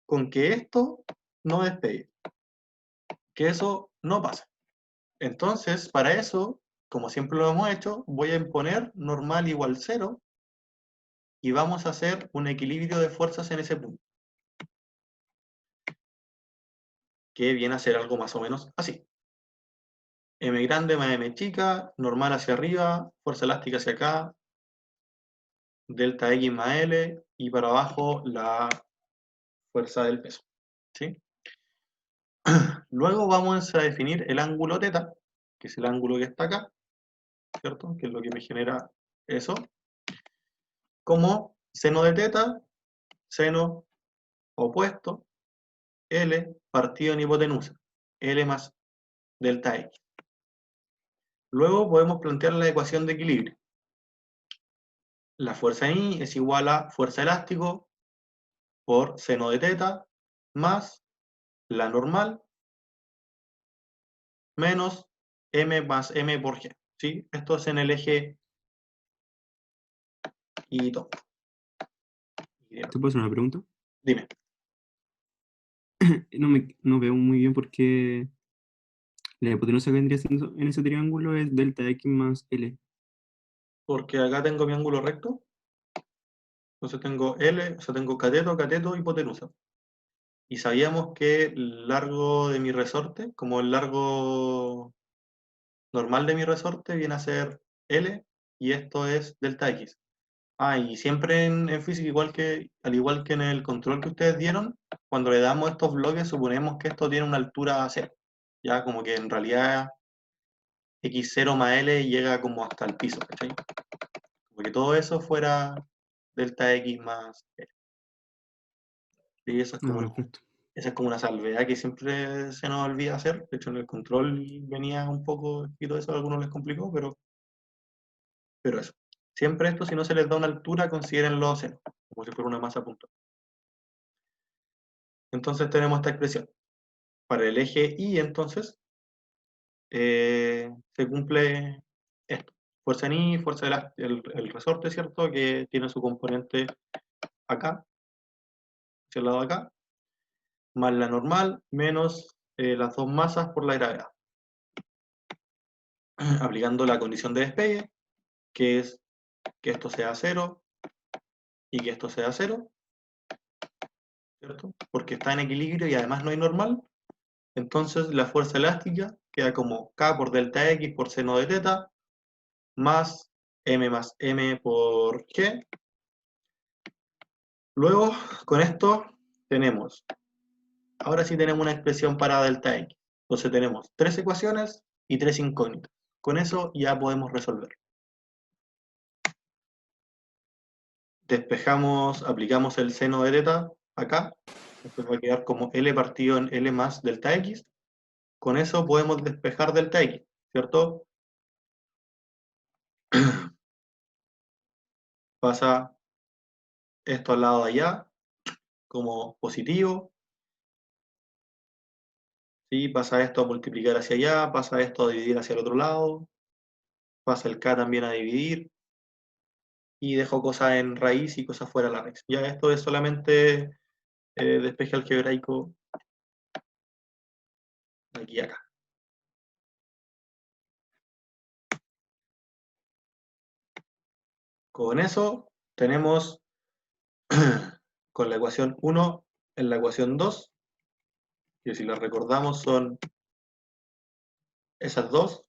con que esto no despegue, que eso no pasa. Entonces, para eso, como siempre lo hemos hecho, voy a imponer normal igual 0 y vamos a hacer un equilibrio de fuerzas en ese punto. Que viene a ser algo más o menos así. M grande más M chica, normal hacia arriba, fuerza elástica hacia acá, delta X más L, y para abajo la fuerza del peso. ¿Sí? Luego vamos a definir el ángulo θ, que es el ángulo que está acá, ¿cierto? Que es lo que me genera eso, como seno de θ, seno opuesto, L partido en hipotenusa, L más delta X. Luego podemos plantear la ecuación de equilibrio. La fuerza I es igual a fuerza elástico por seno de θ más la normal menos M más M por G. ¿Sí? Esto es en el eje y todo. ¿Te puedo hacer una pregunta? Dime. No veo muy bien por qué la hipotenusa que vendría siendo en ese triángulo es delta X más L. Porque acá tengo mi ángulo recto. Entonces tengo L, o sea, tengo cateto, cateto, hipotenusa. Y sabíamos que el largo de mi resorte, como el largo normal de mi resorte, viene a ser L, y esto es delta X. Ah, y siempre en física, al igual que en el control que ustedes dieron, cuando le damos estos bloques, suponemos que esto tiene una altura 0. Ya como que en realidad X0 más L llega como hasta el piso, ¿cachai? Como que todo eso fuera delta X más L. Y eso es como, Perfecto. esa es como una salvedad que siempre se nos olvida hacer. De hecho, en el control venía un poco escrito eso, a algunos les complicó, pero eso. Siempre esto, si no se les da una altura, considérenlo 0, como si fuera una masa puntual. Entonces tenemos esta expresión. Para el eje Y, entonces, se cumple esto. Fuerza en I, fuerza el resorte, ¿cierto? Que tiene su componente acá, hacia el lado de acá, más la normal, menos las dos masas por la gravedad. Aplicando la condición de despegue, que es que esto sea 0 y que esto sea 0, ¿cierto? Porque está en equilibrio y además no hay normal. Entonces la fuerza elástica queda como K por delta X por seno de teta, más M por G. Luego, con esto, tenemos, ahora sí tenemos una expresión para delta X. Entonces tenemos 3 ecuaciones y 3 incógnitas. Con eso ya podemos resolver. Despejamos, aplicamos el seno de teta acá. Después va a quedar como L partido en L más delta X. Con eso podemos despejar delta X, ¿cierto? Pasa esto al lado de allá como positivo. ¿Sí? Pasa esto a multiplicar hacia allá, pasa esto a dividir hacia el otro lado, pasa el K también a dividir, y dejo cosas en raíz y cosas fuera de la raíz. Ya esto es solamente despeje algebraico aquí y acá. Con eso tenemos con la ecuación 1 en la ecuación 2, que si la recordamos son esas dos,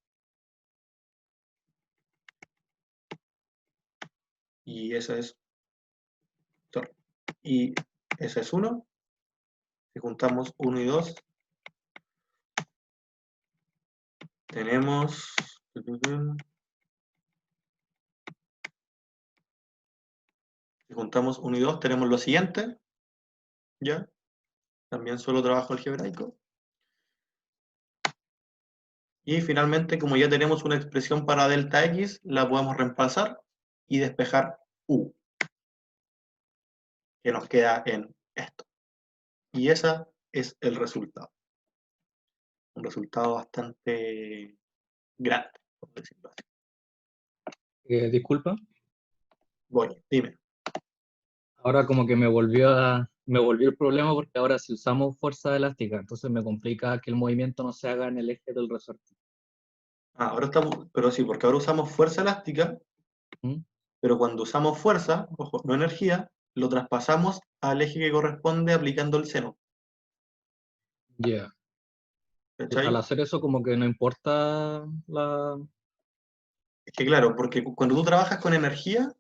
y esa es, y esa es 1. Si juntamos 1 y 2, tenemos, si juntamos 1 y 2, tenemos lo siguiente, ¿ya? También solo trabajo algebraico. Y finalmente, como ya tenemos una expresión para delta X, la podemos reemplazar y despejar U, que nos queda en esto. Y ese es el resultado. Un resultado bastante grande, por decirlo así. Disculpa, Voy, dime. ahora como que me volvió el problema porque ahora si usamos fuerza elástica, entonces me complica que el movimiento no se haga en el eje del resorte. Ahora estamos, pero sí, porque ahora usamos fuerza elástica, ¿Mm? pero cuando usamos fuerza, ojo, no energía, lo traspasamos al eje que corresponde aplicando el seno. Ya. ¿Cachai? Al hacer eso como que no importa la... Es que claro, porque cuando tú trabajas con energía,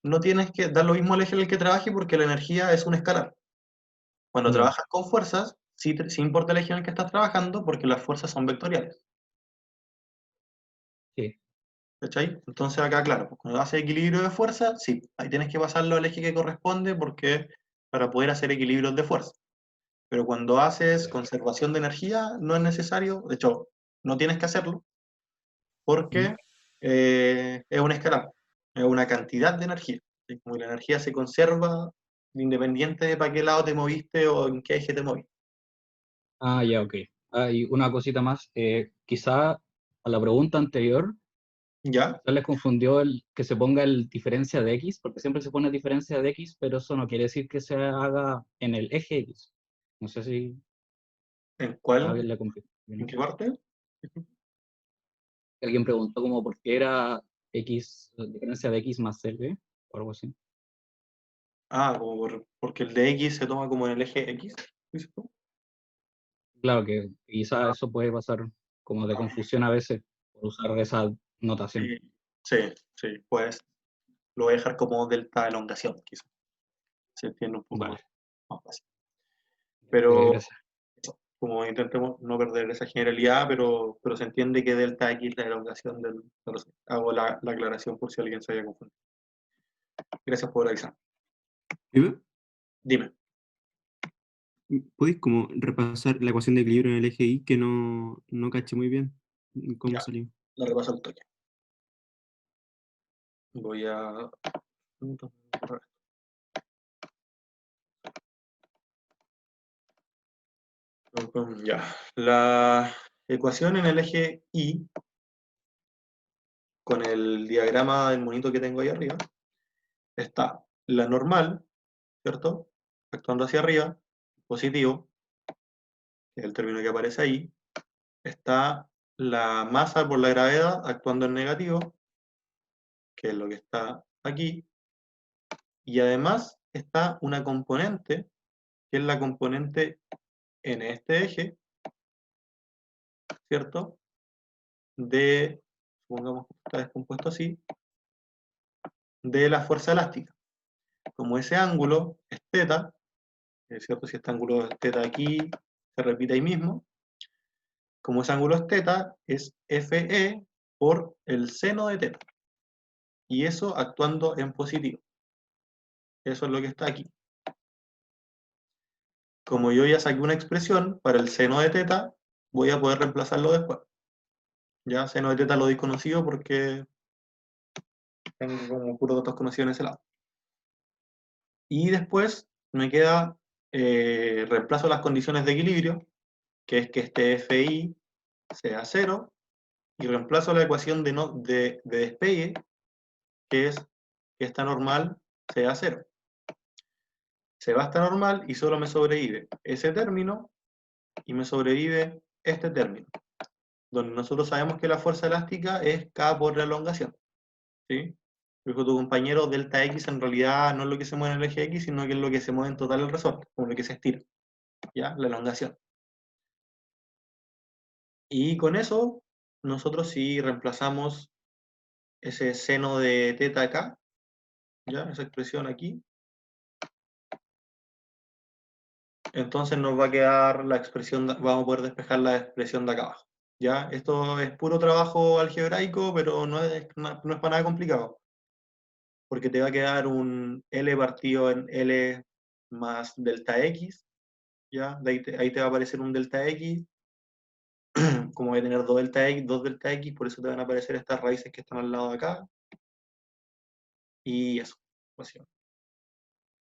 no tienes que dar lo mismo al eje en el que trabaje porque la energía es un escalar. Cuando Ya. trabajas con fuerzas, sí, sí importa el eje en el que estás trabajando porque las fuerzas son vectoriales. Sí. ¿Cachai? Entonces acá, claro, pues, cuando haces equilibrio de fuerza, sí, ahí tienes que pasarlo al eje que corresponde porque para poder hacer equilibrios de fuerza. Pero cuando haces conservación de energía, no es necesario, de hecho, no tienes que hacerlo porque es un escalar, es una cantidad de energía. ¿Sí? Como la energía se conserva independiente de para qué lado te moviste o en qué eje te moviste. Ah, ya, ok. Ah, y una cosita más, quizá a la pregunta anterior ¿Ya? se les confundió el que se ponga el diferencia de X, porque siempre se pone diferencia de X, pero eso no quiere decir que se haga en el eje X. No sé si ¿En cuál? alguien le confirmó. ¿En qué parte? Alguien preguntó como por qué era X, diferencia de X más CB, o algo así. Ah, como porque el de X se toma como en el eje X, ¿dices tú? Claro que quizá eso puede pasar como de confusión a veces por usar esa notación. Sí, sí, sí, pues lo voy a dejar como delta elongación, quizás. Se entiende un poco Vale, más fácil. Pero gracias. como intentemos no perder esa generalidad, pero se entiende que delta X es la elongación del resorte. Hago la aclaración por si alguien se haya confundido. Gracias por avisar. Eva, Dime. ¿podéis como repasar la ecuación de equilibrio en el eje Y que no caché muy bien cómo Ya, salió? la repaso al toque. Voy a... Ya. La ecuación en el eje Y, con el diagrama del monito que tengo ahí arriba, está la normal, ¿cierto? Actuando hacia arriba, positivo, que es el término que aparece ahí. Está la masa por la gravedad actuando en negativo, que es lo que está aquí. Y además está una componente, que es la componente en este eje, ¿cierto? Supongamos que está descompuesto así, de la fuerza elástica. Como ese ángulo es θ, ¿cierto? Si este ángulo es θ aquí, se repite ahí mismo. Como ese ángulo es θ, es Fe por el seno de θ. Y eso actuando en positivo. Eso es lo que está aquí. Como yo ya saqué una expresión para el seno de θ, voy a poder reemplazarlo después. Ya seno de θ lo di conocido porque tengo como puros datos conocidos en ese lado. Y después me queda, reemplazo las condiciones de equilibrio, que es que este Fi sea 0, y reemplazo la ecuación de despegue, que es que esta normal sea 0. Se va esta normal y solo me sobrevive ese término y me sobrevive este término, donde nosotros sabemos que la fuerza elástica es K por la elongación. ¿Sí? Dijo tu compañero, delta X en realidad no es lo que se mueve en el eje X, sino que es lo que se mueve en total el resorte, como lo que se estira. ¿Ya? La elongación. Y con eso, nosotros si reemplazamos ese seno de θ acá, ¿ya? Esa expresión aquí, entonces nos va a quedar la expresión, vamos a poder despejar la expresión de acá abajo. ¿Ya? Esto es puro trabajo algebraico, pero no es para nada complicado. Porque te va a quedar un L partido en L más delta X, ¿ya? Ahí te va a aparecer un delta X, como voy a tener 2 delta X, por eso te van a aparecer estas raíces que están al lado de acá. Y eso, básicamente.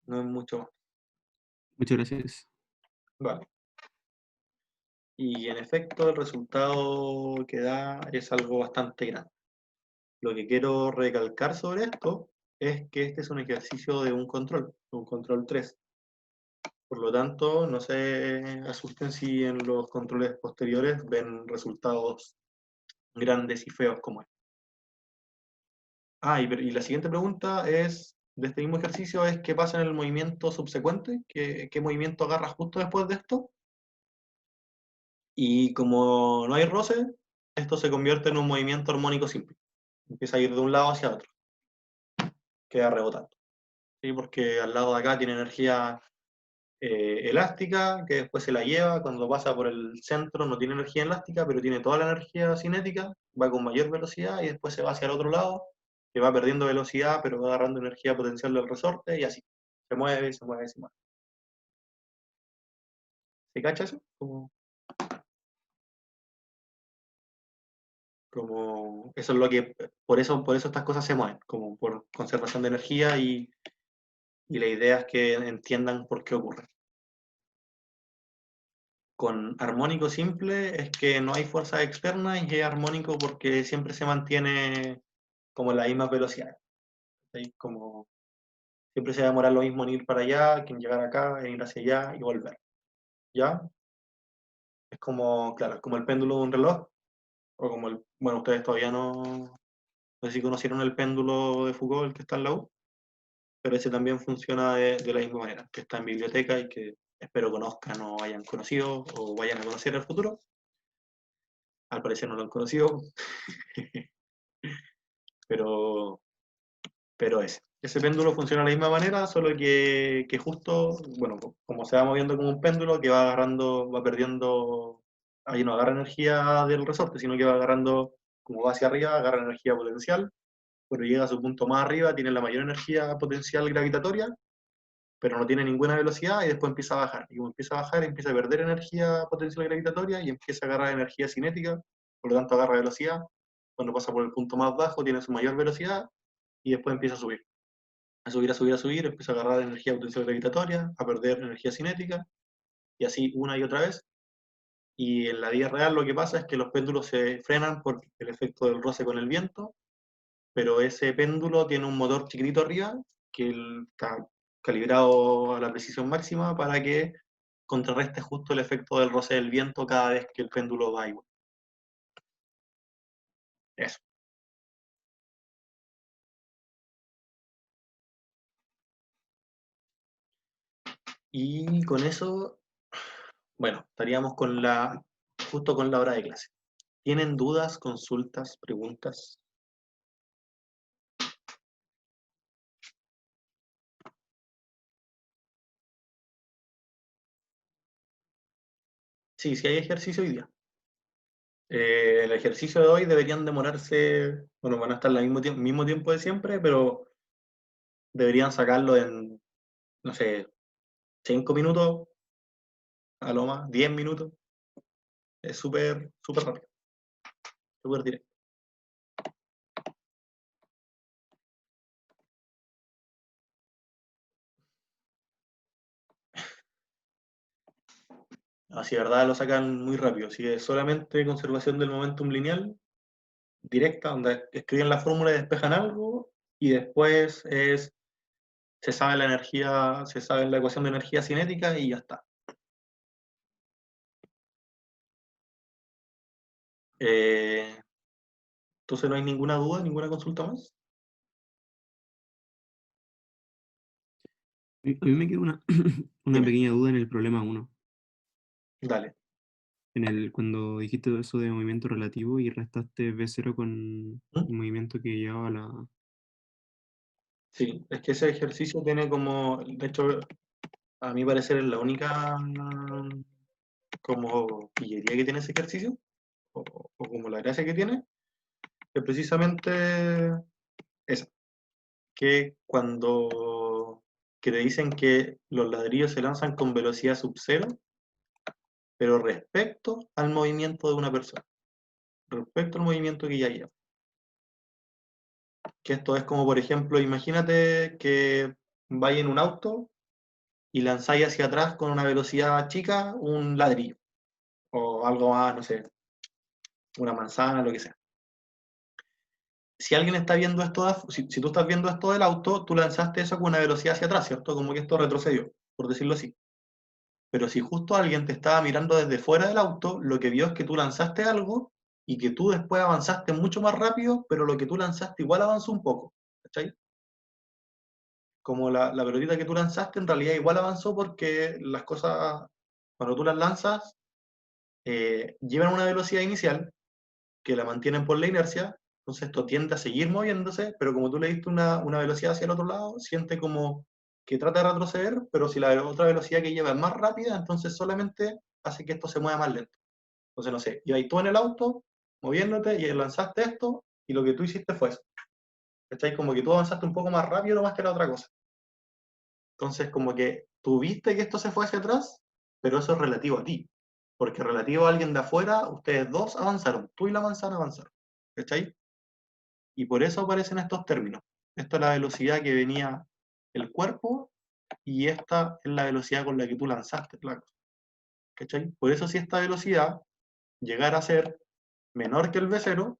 No es mucho más. Muchas gracias. Vale. Y en efecto, el resultado que da es algo bastante grande. Lo que quiero recalcar sobre esto es que este es un ejercicio de un control 3. Por lo tanto, no se asusten si en los controles posteriores ven resultados grandes y feos como este. Y la siguiente pregunta es, de este mismo ejercicio, es ¿qué pasa en el movimiento subsecuente? ¿Qué movimiento agarra justo después de esto? Y como no hay roce, esto se convierte en un movimiento armónico simple. Empieza a ir de un lado hacia otro. Queda rebotando. ¿Sí? Porque al lado de acá tiene energía elástica, que después se la lleva, cuando pasa por el centro no tiene energía elástica, pero tiene toda la energía cinética, va con mayor velocidad y después se va hacia el otro lado, que va perdiendo velocidad, pero va agarrando energía potencial del resorte y así. Se mueve, se mueve, se mueve. ¿Se cacha eso? Como eso es lo que, por eso estas cosas se mueven, como por conservación de energía y la idea es que entiendan por qué ocurre. Con armónico simple es que no hay fuerza externa y es armónico porque siempre se mantiene como la misma velocidad. ¿Sí? Como siempre se va a demorar lo mismo en ir para allá que en llegar acá, en ir hacia allá y volver. ¿Ya? Es como, claro, es como el péndulo de un reloj, o como bueno, ustedes todavía no sé si conocieron el péndulo de Foucault, el que está en la U, pero ese también funciona de la misma manera, que está en biblioteca y que espero conozcan o hayan conocido o vayan a conocer en el futuro. Al parecer no lo han conocido, pero ese péndulo funciona de la misma manera, solo que justo, bueno, como se va moviendo como un péndulo, que va agarrando, va perdiendo, ahí no agarra energía del resorte, sino que va agarrando, como va hacia arriba, agarra energía potencial, pero llega a su punto más arriba, tiene la mayor energía potencial gravitatoria, pero no tiene ninguna velocidad y después empieza a bajar. Y como empieza a bajar, empieza a perder energía potencial gravitatoria y empieza a agarrar energía cinética, por lo tanto agarra velocidad. Cuando pasa por el punto más bajo, tiene su mayor velocidad y después empieza a subir. A subir, a subir, a subir, empieza a agarrar energía potencial gravitatoria, a perder energía cinética, y así una y otra vez. Y en la vida real lo que pasa es que los péndulos se frenan por el efecto del roce con el viento, pero ese péndulo tiene un motor chiquitito arriba que está calibrado a la precisión máxima para que contrarreste justo el efecto del roce del viento cada vez que el péndulo va igual. Eso. Y con eso, bueno, estaríamos con la justo con la hora de clase. ¿Tienen dudas, consultas, preguntas? Sí, sí hay ejercicio hoy día. El ejercicio de hoy deberían demorarse, bueno, van a estar al mismo tiempo de siempre, pero deberían sacarlo en, no sé, 5 minutos, a lo más, 10 minutos. Es súper, súper rápido, súper directo. Así, de verdad, lo sacan muy rápido. Si es solamente conservación del momentum lineal, directa, donde escriben la fórmula y despejan algo, y después se sabe la energía, se sabe la ecuación de energía cinética y ya está. Entonces no hay ninguna duda, ninguna consulta más. A mí me queda una, una Dime. pequeña duda en el problema 1. Dale. Cuando dijiste eso de movimiento relativo y restaste V0 con el movimiento que llevaba la... Sí, es que ese ejercicio tiene como, de hecho, a mi parecer es la única como pillería que tiene ese ejercicio, o como la gracia que tiene, es precisamente esa, que cuando que te dicen que los ladrillos se lanzan con velocidad sub cero, pero respecto al movimiento de una persona, respecto al movimiento que ya lleva. Que esto es como, por ejemplo, imagínate que vais en un auto y lanzáis hacia atrás con una velocidad chica un ladrillo, o algo más, no sé, una manzana, lo que sea. Si alguien está viendo esto, si tú estás viendo esto del auto, tú lanzaste eso con una velocidad hacia atrás, ¿cierto? Como que esto retrocedió, por decirlo así. Pero si justo alguien te estaba mirando desde fuera del auto, lo que vio es que tú lanzaste algo y que tú después avanzaste mucho más rápido, pero lo que tú lanzaste igual avanzó un poco, ¿cachai? Como la pelotita que tú lanzaste en realidad igual avanzó porque las cosas, cuando tú las lanzas, llevan una velocidad inicial que la mantienen por la inercia, entonces esto tiende a seguir moviéndose, pero como tú le diste una velocidad hacia el otro lado, siente como que trata de retroceder, pero si la otra velocidad que lleva es más rápida, entonces solamente hace que esto se mueva más lento. Entonces, no sé, ibas tú en el auto, moviéndote, y lanzaste esto, y lo que tú hiciste fue eso. ¿Cachai? Como que tú avanzaste un poco más rápido más que la otra cosa. Entonces, como que tú viste que esto se fue hacia atrás, pero eso es relativo a ti. Porque relativo a alguien de afuera, ustedes dos avanzaron. Tú y la manzana avanzaron. ¿Cachai? Y por eso aparecen estos términos. Esta es la velocidad que venía el cuerpo y esta es la velocidad con la que tú lanzaste la cosa. ¿Cachai? Por eso si esta velocidad llegara a ser menor que el V0,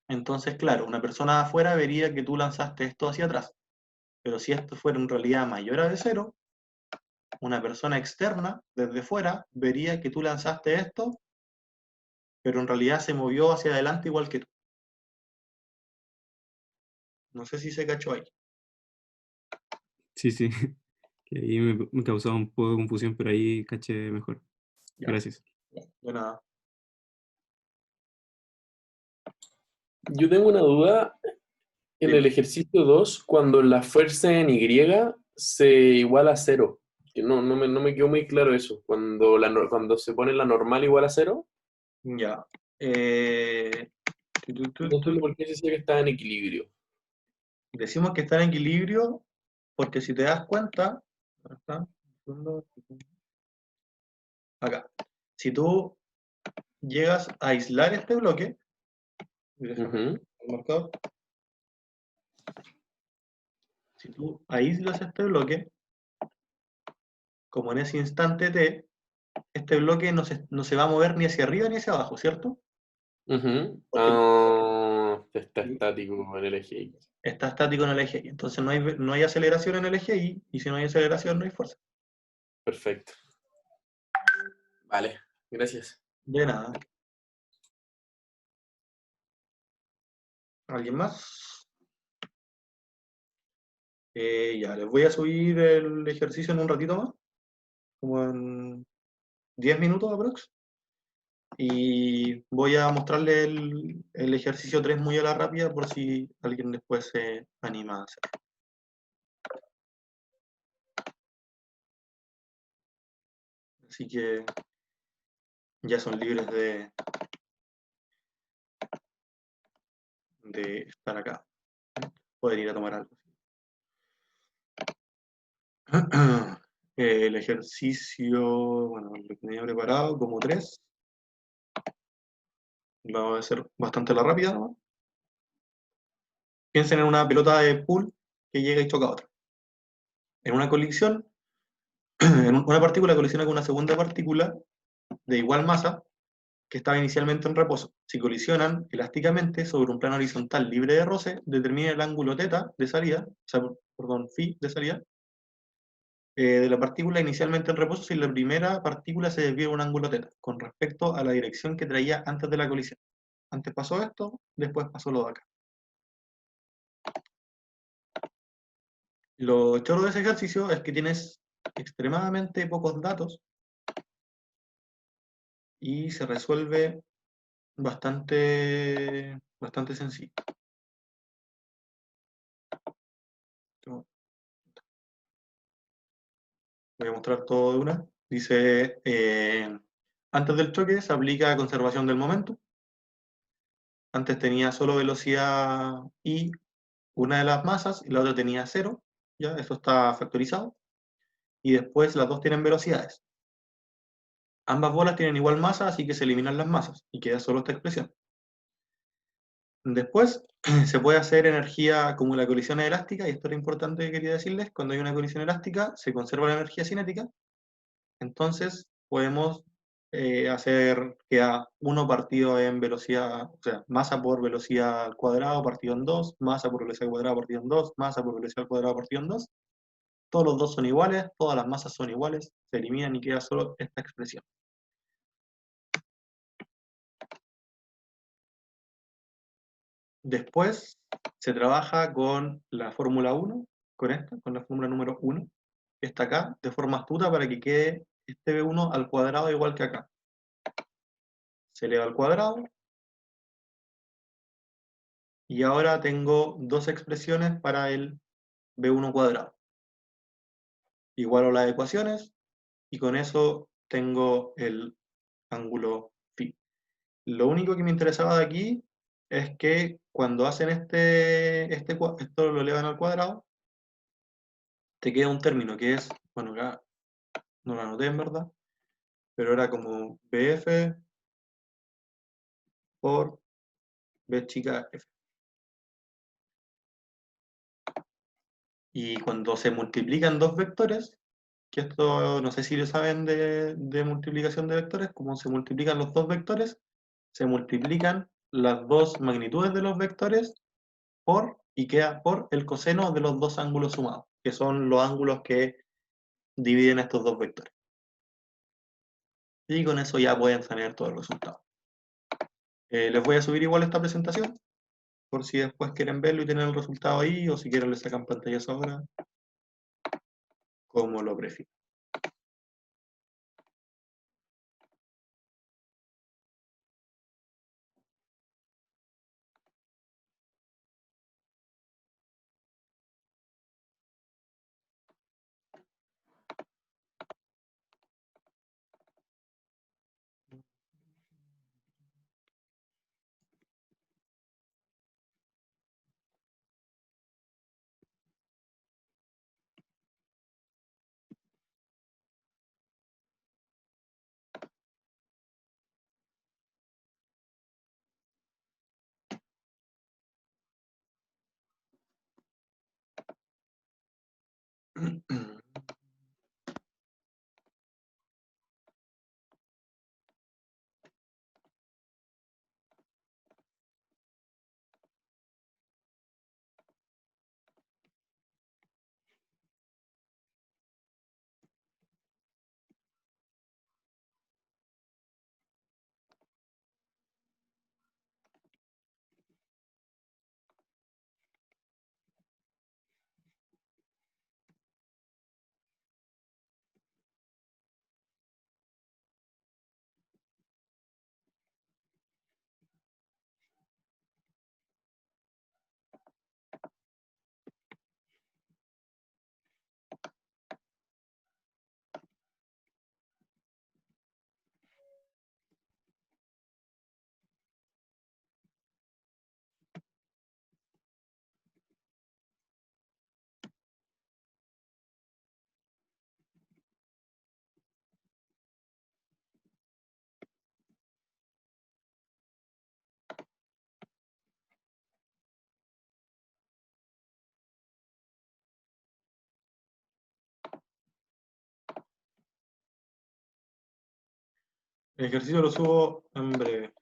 entonces, claro, una persona de afuera vería que tú lanzaste esto hacia atrás. Pero si esto fuera en realidad mayor a V0, una persona externa, desde fuera, vería que tú lanzaste esto, pero en realidad se movió hacia adelante igual que tú. No sé si se cachó ahí. Sí, sí. Que ahí me causaba un poco de confusión, pero ahí caché mejor. Ya, Gracias. de nada. Yo tengo una duda en el Dime. ejercicio 2, cuando la fuerza en Y se iguala a 0. Que no me quedó muy claro eso. Cuando se pone la normal igual a 0, Ya. no entiendo por qué se decía que está en equilibrio. Decimos que está en equilibrio porque si te das cuenta, ¿dónde está? Acá. Si tú llegas a aislar este bloque, déjame Ujú. el marcador. Si tú aíslas este bloque, como en ese instante t, este bloque no se va a mover ni hacia arriba ni hacia abajo, ¿cierto? Ujú. Porque Ah, está estático en el eje X. está estático en el eje Y. Entonces no hay aceleración en el eje Y si no hay aceleración no hay fuerza. Perfecto. Vale, gracias. De nada. ¿Alguien más? Ya, les voy a subir el ejercicio en un ratito más, como en 10 minutos aprox. Y voy a mostrarle el ejercicio 3 muy a la rápida por si alguien después se anima a hacerlo. Así que ya son libres de estar acá. Pueden ir a tomar algo. El ejercicio, bueno, lo tenía preparado como 3. Lo voy a hacer bastante a la rápida, ¿no? Piensen en una pelota de pool que llega y choca a otra. En una colisión, una partícula colisiona con una segunda partícula de igual masa que estaba inicialmente en reposo. Si colisionan elásticamente sobre un plano horizontal libre de roce, determina el ángulo θ de salida, o sea, perdón, phi de salida, de la partícula inicialmente en reposo si la primera partícula se desvía un ángulo θ con respecto a la dirección que traía antes de la colisión. Antes pasó esto, después pasó lo de acá. Lo choro de ese ejercicio es que tienes extremadamente pocos datos y se resuelve bastante sencillo. Voy a mostrar todo de una. Dice, antes del choque se aplica conservación del momento. Antes tenía solo velocidad I, una de las masas, y la otra tenía cero. ¿Ya? Eso está factorizado. Y después las dos tienen velocidades. Ambas bolas tienen igual masa, así que se eliminan las masas y queda solo esta expresión. Después se puede hacer energía como la colisión elástica, y esto es lo importante que quería decirles: cuando hay una colisión elástica se conserva la energía cinética, entonces podemos hacer que a 1 partido en velocidad, o sea, masa por velocidad al cuadrado partido en 2, masa por velocidad al cuadrado partido en 2, masa por velocidad al cuadrado partido en 2, todos los dos son iguales, todas las masas son iguales, se eliminan y queda solo esta expresión. Después se trabaja con la fórmula 1, con la fórmula número 1, que está acá, de forma astuta para que quede este B1 al cuadrado igual que acá. Se eleva al cuadrado, y ahora tengo dos expresiones para el B1 cuadrado. Igualo las ecuaciones, y con eso tengo el ángulo phi. Lo único que me interesaba de aquí es que cuando hacen esto lo elevan al cuadrado, te queda un término que es, bueno, acá no lo anoté en verdad, pero era como BF por B chica F. Y cuando se multiplican dos vectores, que esto no sé si lo saben de multiplicación de vectores, como se multiplican los dos vectores, se multiplican las dos magnitudes de los vectores y queda por el coseno de los dos ángulos sumados, que son los ángulos que dividen estos dos vectores. Y con eso ya pueden saber todo el resultado. Les voy a subir igual esta presentación, por si después quieren verlo y tener el resultado ahí, o si quieren les sacan pantallas ahora, como lo prefieran. El ejercicio lo subo en breve.